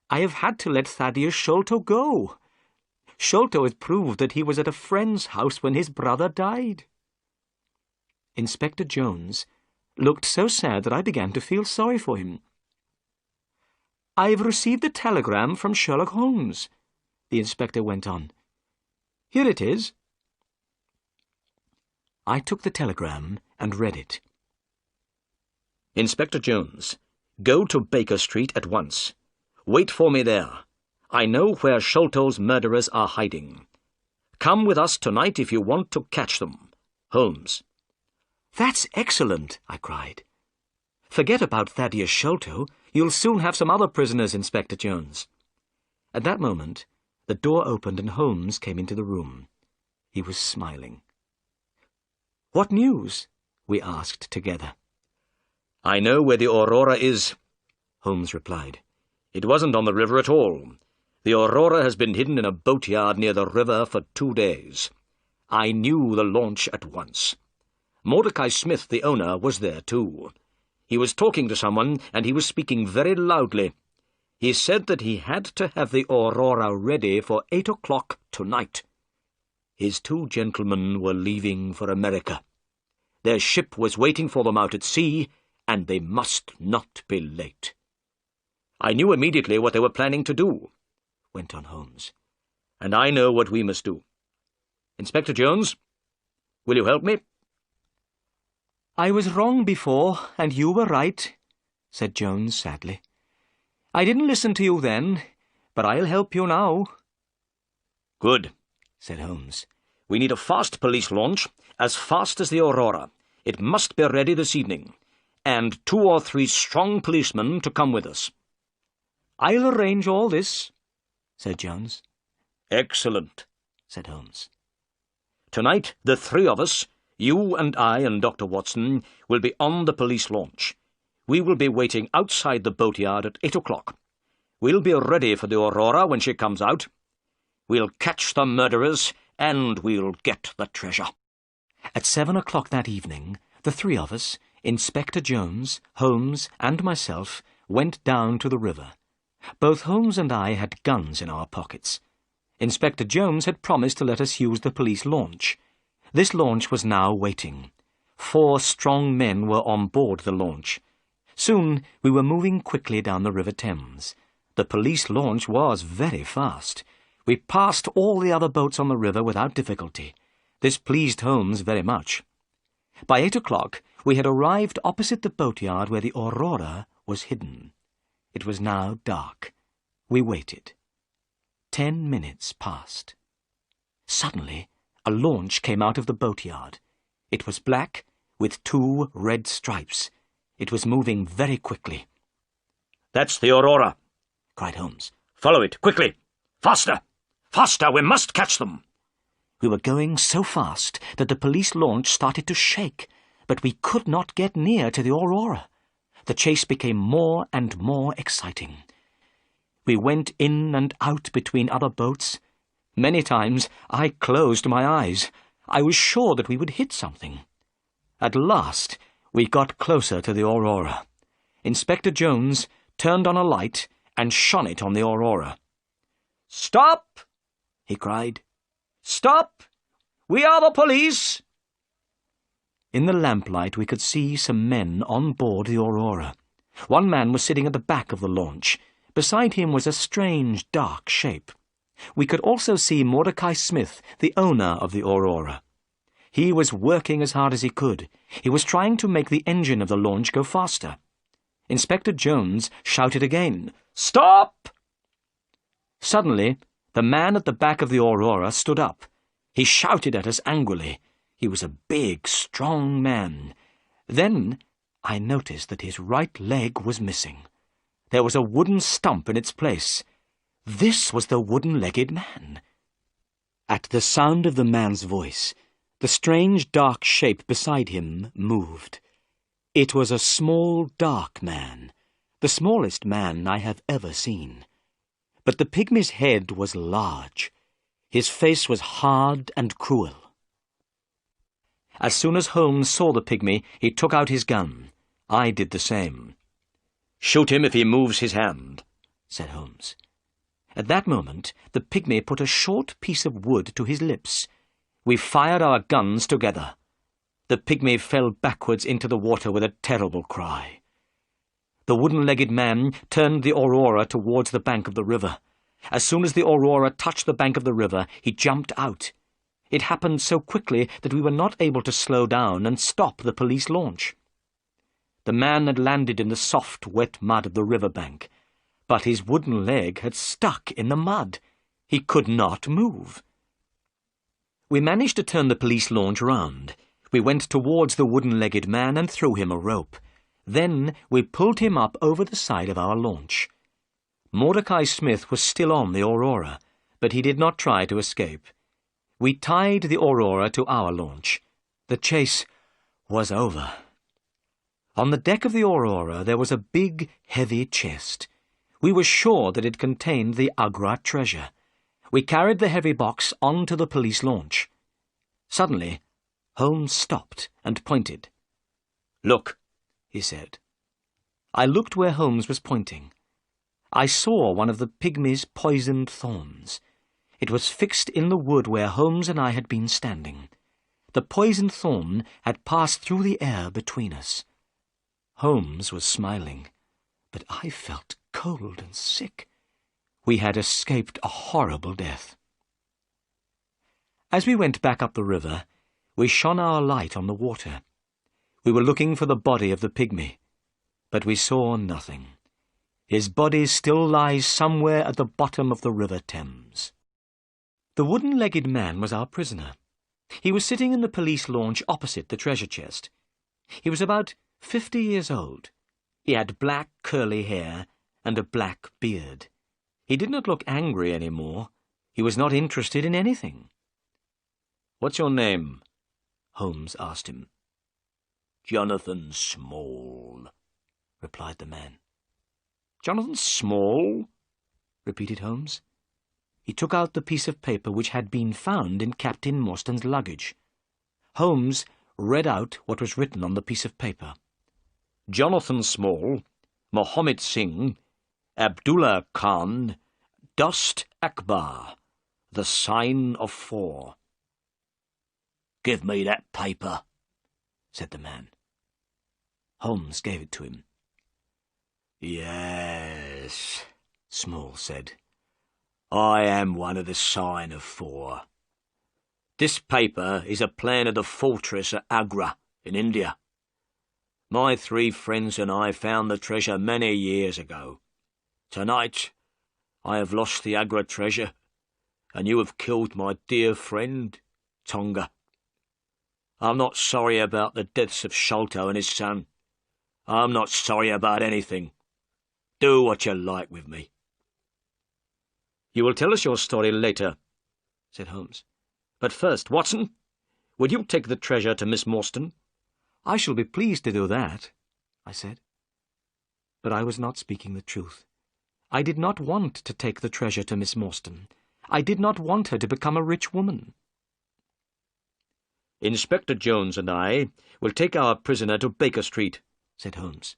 I have had to let Thaddeus Sholto go. Sholto has proved that he was at a friend's house when his brother died." Inspector Jones looked so sad that I began to feel sorry for him. "I've received a telegram from Sherlock Holmes," the inspector went on. "Here it is." I took the telegram and read it. "Inspector Jones, go to Baker Street at once. Wait for me there. I know where Sholto's murderers are hiding. Come with us tonight if you want to catch them. Holmes." "That's excellent," I cried. "Forget about Thaddeus Sholto. You'll soon have some other prisoners, Inspector Jones." At that moment, the door opened and Holmes came into the room. He was smiling. "What news?" we asked together. "I know where the Aurora is," Holmes replied. "It wasn't on the river at all. The Aurora has been hidden in a boatyard near the river for 2 days. I knew the launch at once. Mordecai Smith, the owner, was there too. He was talking to someone, and he was speaking very loudly. He said that he had to have the Aurora ready for 8 o'clock tonight. His 2 gentlemen were leaving for America. Their ship was waiting for them out at sea, and they must not be late. I knew immediately what they were planning to do," went on Holmes, "and I know what we must do. Inspector Jones, will you help me?" "I was wrong before, and you were right," said Jones sadly. "I didn't listen to you then, but I'll help you now." "Good," said Holmes. "We need a fast police launch, as fast as the Aurora. It must be ready this evening, and 2 or 3 strong policemen to come with us." "I'll arrange all this," said Jones. "Excellent," said Holmes. "Tonight, the 3 of us, you and I and Dr. Watson, will be on the police launch. We will be waiting outside the boatyard at 8 o'clock. We'll be ready for the Aurora when she comes out. We'll catch the murderers, and we'll get the treasure." At 7 o'clock that evening, the 3 of us, Inspector Jones, Holmes, and myself, went down to the river. Both Holmes and I had guns in our pockets. Inspector Jones had promised to let us use the police launch. This launch was now waiting. 4 strong men were on board the launch. Soon we were moving quickly down the River Thames. The police launch was very fast. We passed all the other boats on the river without difficulty. This pleased Holmes very much. By 8 o'clock we had arrived opposite the boatyard where the Aurora was hidden. It was now dark. We waited. 10 minutes passed. Suddenly, a launch came out of the boatyard. It was black, with 2 red stripes. It was moving very quickly. "That's the Aurora," cried Holmes. "Follow it, quickly! Faster! Faster! We must catch them!" We were going so fast that the police launch started to shake, but we could not get near to the Aurora. The chase became more and more exciting. We went in and out between other boats. Many times I closed my eyes. I was sure that we would hit something. At last, we got closer to the Aurora. Inspector Jones turned on a light and shone it on the Aurora. "Stop!" he cried. "Stop! We are the police!" In the lamplight we could see some men on board the Aurora. One man was sitting at the back of the launch. Beside him was a strange, dark shape. We could also see Mordecai Smith, the owner of the Aurora. He was working as hard as he could. He was trying to make the engine of the launch go faster. Inspector Jones shouted again, "Stop!" Suddenly, the man at the back of the Aurora stood up. He shouted at us angrily. He was a big, strong man. Then I noticed that his right leg was missing. There was a wooden stump in its place. This was the wooden-legged man. At the sound of the man's voice, the strange dark shape beside him moved. It was a small, dark man, the smallest man I have ever seen. But the pygmy's head was large. His face was hard and cruel. As soon as Holmes saw the pygmy, he took out his gun. I did the same. "Shoot him if he moves his hand," said Holmes. At that moment, the pygmy put a short piece of wood to his lips. We fired our guns together. The pygmy fell backwards into the water with a terrible cry. The wooden-legged man turned the Aurora towards the bank of the river. As soon as the Aurora touched the bank of the river, he jumped out. It happened so quickly that we were not able to slow down and stop the police launch. The man had landed in the soft, wet mud of the river bank, but his wooden leg had stuck in the mud. He could not move. We managed to turn the police launch round. We went towards the wooden-legged man and threw him a rope. Then we pulled him up over the side of our launch. Mordecai Smith was still on the Aurora, but he did not try to escape. We tied the Aurora to our launch. The chase was over. On the deck of the Aurora there was a big, heavy chest. We were sure that it contained the Agra treasure. We carried the heavy box onto the police launch. Suddenly, Holmes stopped and pointed. "Look," he said. I looked where Holmes was pointing. I saw one of the pygmy's poisoned thorns. It was fixed in the wood where Holmes and I had been standing. The poisoned thorn had passed through the air between us. Holmes was smiling, but I felt cold and sick. We had escaped a horrible death. As we went back up the river, we shone our light on the water. We were looking for the body of the pygmy, but we saw nothing. His body still lies somewhere at the bottom of the River Thames. The wooden-legged man was our prisoner. He was sitting in the police launch opposite the treasure chest. He was about 50 years old. He had black curly hair and a black beard. He did not look angry any more. He was not interested in anything. "What's your name?" Holmes asked him. "Jonathan Small," replied the man. "Jonathan Small?" repeated Holmes. He took out the piece of paper which had been found in Captain Morstan's luggage. Holmes read out what was written on the piece of paper. "Jonathan Small, Mohammed Singh, Abdullah Khan, Dost Akbar, the sign of 4. "Give me that paper," said the man. Holmes gave it to him. "Yes," Small said. "I am one of the sign of 4. This paper is a plan of the fortress at Agra in India. My 3 friends and I found the treasure many years ago. Tonight I have lost the Agra treasure, and you have killed my dear friend, Tonga. I'm not sorry about the deaths of Sholto and his son. I'm not sorry about anything. Do what you like with me." "You will tell us your story later," said Holmes. "But first, Watson, will you take the treasure to Miss Morstan?" "I shall be pleased to do that," I said. But I was not speaking the truth. I did not want to take the treasure to Miss Morstan. I did not want her to become a rich woman. Inspector Jones and I will take our prisoner to Baker Street, said Holmes.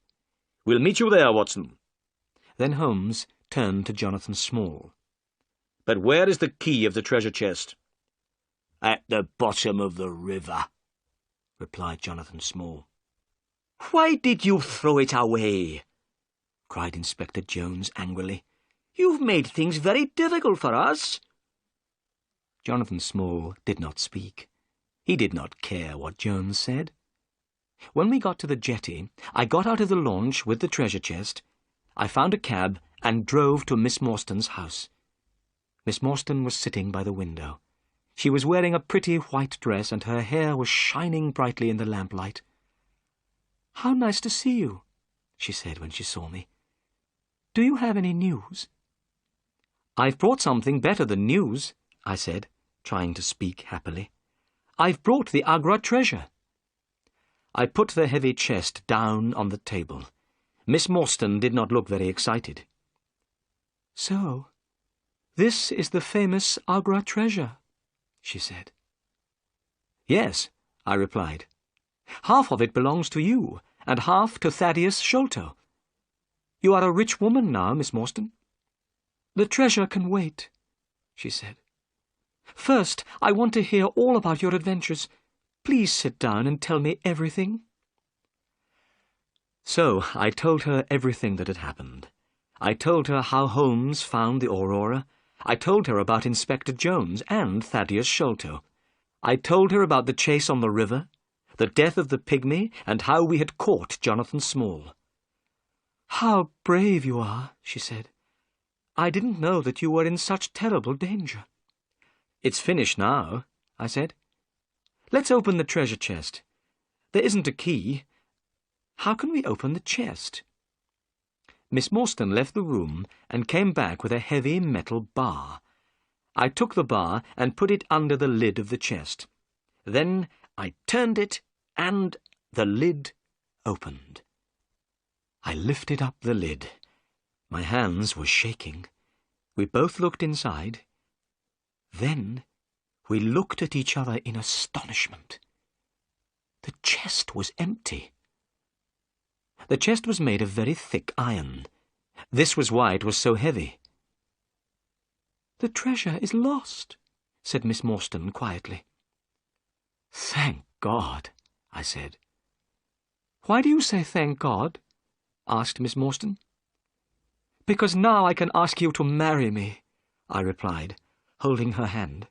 We'll meet you there, Watson. Then Holmes turned to Jonathan Small. But where is the key of the treasure chest? At the bottom of the river, replied Jonathan Small. Why did you throw it away? Cried Inspector Jones angrily. You've made things very difficult for us. Jonathan Small did not speak. He did not care what Jones said. When we got to the jetty, I got out of the launch with the treasure chest. I found a cab and drove to Miss Morstan's house. Miss Morstan was sitting by the window. She was wearing a pretty white dress, and her hair was shining brightly in the lamplight. "How nice to see you," she said when she saw me. "Do you have any news?" "I've brought something better than news," I said, trying to speak happily. "I've brought the Agra treasure." I put the heavy chest down on the table. Miss Morstan did not look very excited. "So, this is the famous Agra treasure," she said. "Yes," I replied. "Half of it belongs to you, and half to Thaddeus Sholto. You are a rich woman now, Miss Morstan." "The treasure can wait," she said. "First, I want to hear all about your adventures. Please sit down and tell me everything." So I told her everything that had happened. I told her how Holmes found the Aurora. I told her about Inspector Jones and Thaddeus Sholto. I told her about the chase on the river, the death of the pygmy, and how we had caught Jonathan Small. "How brave you are," she said. "I didn't know that you were in such terrible danger." "It's finished now," I said. "Let's open the treasure chest. There isn't a key. How can we open the chest?" Miss Morstan left the room and came back with a heavy metal bar. I took the bar and put it under the lid of the chest. Then I turned it, and the lid opened. I lifted up the lid. My hands were shaking. We both looked inside. Then we looked at each other in astonishment. The chest was empty. The chest was made of very thick iron. This was why it was so heavy. "The treasure is lost," said Miss Morstan quietly. "Thank God," I said. "Why do you say thank God?" asked Miss Morstan. "Because now I can ask you to marry me," I replied, holding her hand.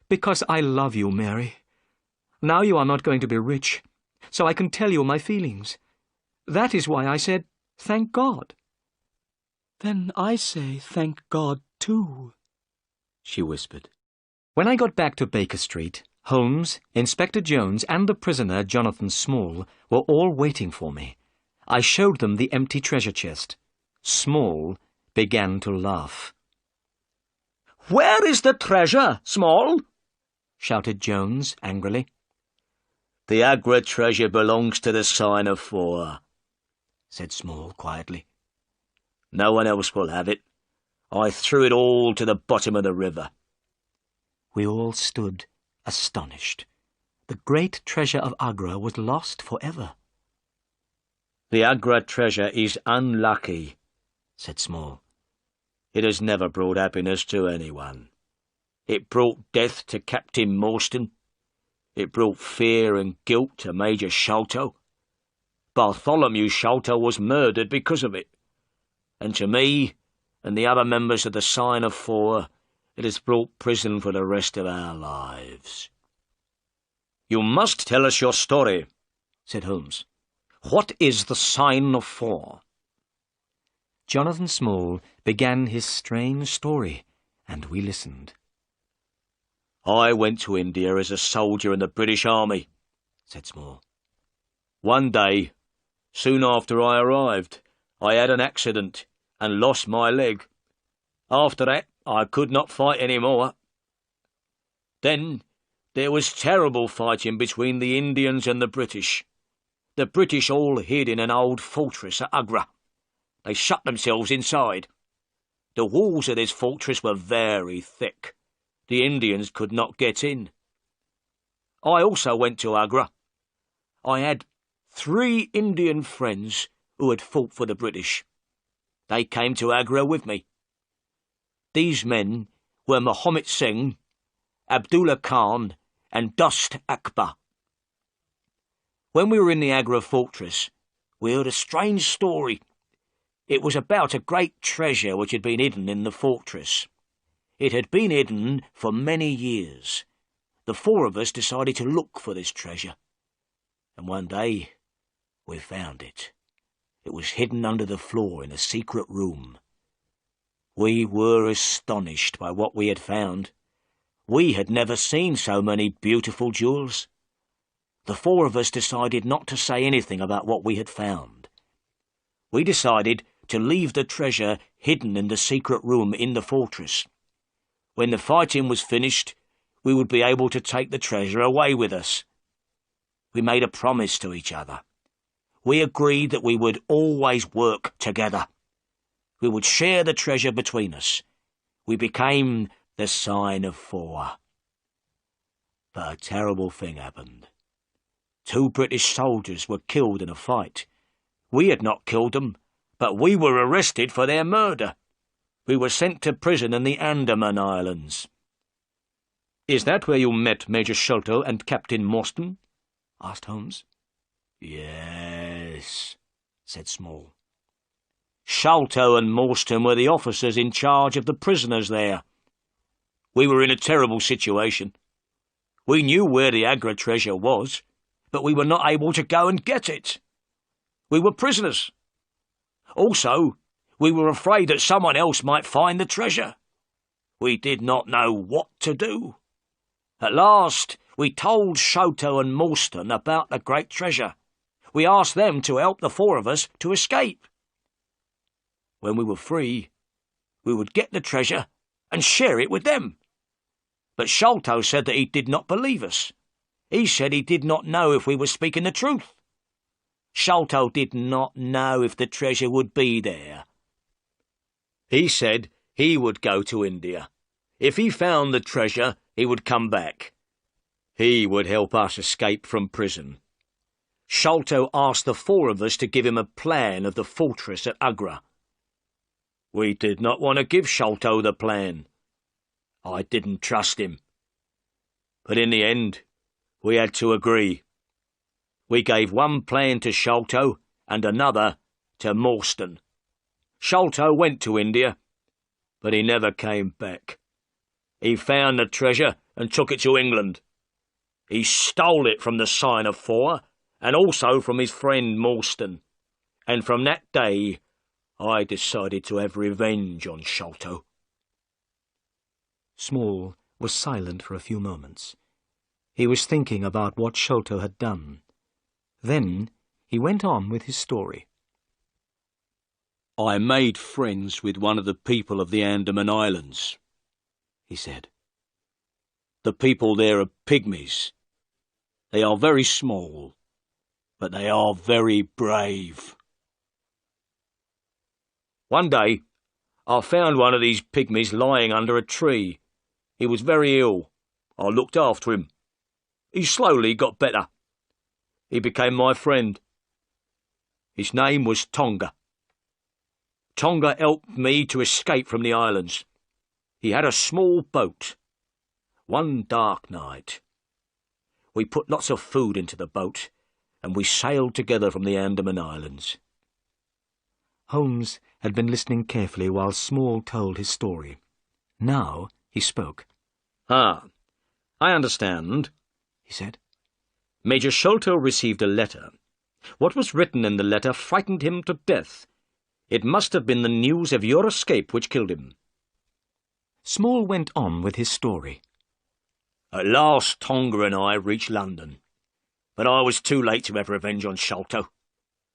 "Because I love you, Mary. Now you are not going to be rich, so I can tell you my feelings. That is why I said, thank God." "Then I say thank God too," she whispered. When I got back to Baker Street, Holmes, Inspector Jones, and the prisoner, Jonathan Small, were all waiting for me. I showed them the empty treasure chest. Small began to laugh. "Where is the treasure, Small?" shouted Jones angrily. The Agra treasure belongs to the Sign of Four, said Small quietly. No one else will have it. I threw it all to the bottom of the river. We all stood astonished. The great treasure of Agra was lost forever. The Agra treasure is unlucky, said Small. It has never brought happiness to anyone. It brought death to Captain Morstan. It brought fear and guilt to Major Sholto. Bartholomew Sholto was murdered because of it. And to me and the other members of the Sign of Four, it has brought prison for the rest of our lives. You must tell us your story, said Holmes. What is the Sign of Four? Jonathan Small began his strange story, and we listened. I went to India as a soldier in the British Army, said Small. One day, soon after I arrived, I had an accident and lost my leg. After that, I could not fight any more. Then there was terrible fighting between the Indians and the British. The British all hid in an old fortress at Agra. They shut themselves inside. The walls of this fortress were very thick. The Indians could not get in. I also went to Agra. I had 3 Indian friends who had fought for the British. They came to Agra with me. These men were Muhammad Singh, Abdullah Khan, and Dost Akbar. When we were in the Agra fortress, we heard a strange story. It was about a great treasure which had been hidden in the fortress. It had been hidden for many years. The 4 of us decided to look for this treasure. And one day, we found it. It was hidden under the floor in a secret room. We were astonished by what we had found. We had never seen so many beautiful jewels. The 4 of us decided not to say anything about what we had found. We decided to leave the treasure hidden in the secret room in the fortress. When the fighting was finished, we would be able to take the treasure away with us. We made a promise to each other. We agreed that we would always work together. We would share the treasure between us. We became the sign of 4. But a terrible thing happened. 2 British soldiers were killed in a fight. We had not killed them, but we were arrested for their murder. We were sent to prison in the Andaman Islands. "Is that where you met Major Sholto and Captain Morstan?" asked Holmes. Yes, said Small. Sholto and Morstan were the officers in charge of the prisoners there. We were in a terrible situation. We knew where the Agra treasure was, but we were not able to go and get it. We were prisoners. Also, we were afraid that someone else might find the treasure. We did not know what to do. At last, we told Sholto and Morstan about the great treasure. We asked them to help the 4 of us to escape. When we were free, we would get the treasure and share it with them. But Sholto said that he did not believe us. He said he did not know if we were speaking the truth. Sholto did not know if the treasure would be there. He said he would go to India. If he found the treasure, he would come back. He would help us escape from prison. Sholto asked the 4 of us to give him a plan of the fortress at Agra. We did not want to give Sholto the plan. I didn't trust him. But in the end, we had to agree. We gave one plan to Sholto and another to Morstan. Sholto went to India, but he never came back. He found the treasure and took it to England. He stole it from the sign of 4 and also from his friend Morstan. And from that day, I decided to have revenge on Sholto. Small was silent for a few moments. He was thinking about what Sholto had done. Then he went on with his story. I made friends with one of the people of the Andaman Islands, he said. The people there are pygmies. They are very small, but they are very brave. One day, I found one of these pygmies lying under a tree. He was very ill. I looked after him. He slowly got better. He became my friend. His name was Tonga. Tonga helped me to escape from the islands. He had a small boat. One dark night, we put lots of food into the boat, and we sailed together from the Andaman Islands. Holmes had been listening carefully while Small told his story. Now he spoke. I understand, he said. Major Sholto received a letter. What was written in the letter frightened him to death. It must have been the news of your escape which killed him. Small went on with his story. At last Tonga and I reached London, but I was too late to have revenge on Sholto.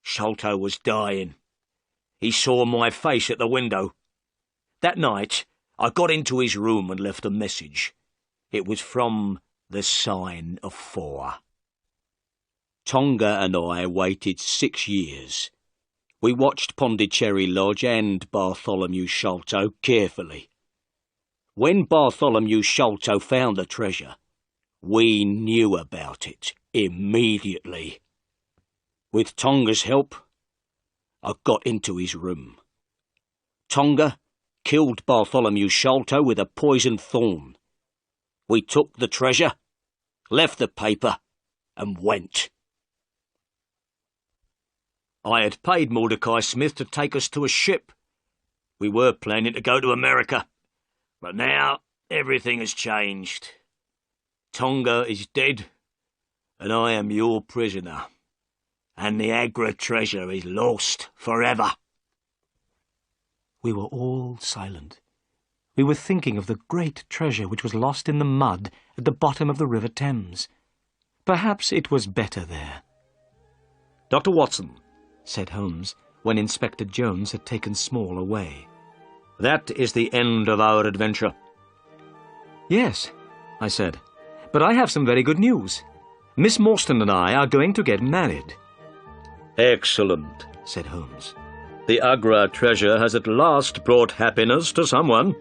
Sholto was dying. He saw my face at the window. That night, I got into his room and left a message. It was from the sign of 4. Tonga and I waited 6 years. We watched Pondicherry Lodge and Bartholomew Sholto carefully. When Bartholomew Sholto found the treasure, we knew about it immediately. With Tonga's help, I got into his room. Tonga killed Bartholomew Sholto with a poisoned thorn. We took the treasure, left the paper, and went. I had paid Mordecai Smith to take us to a ship. We were planning to go to America, but now everything has changed. Tonga is dead, and I am your prisoner, and the Agra treasure is lost forever. We were all silent. We were thinking of the great treasure which was lost in the mud at the bottom of the River Thames. Perhaps it was better there. Dr. Watson, said Holmes, when Inspector Jones had taken Small away. That is the end of our adventure. Yes, I said, but I have some very good news. Miss Morstan and I are going to get married. Excellent, said Holmes. The Agra treasure has at last brought happiness to someone.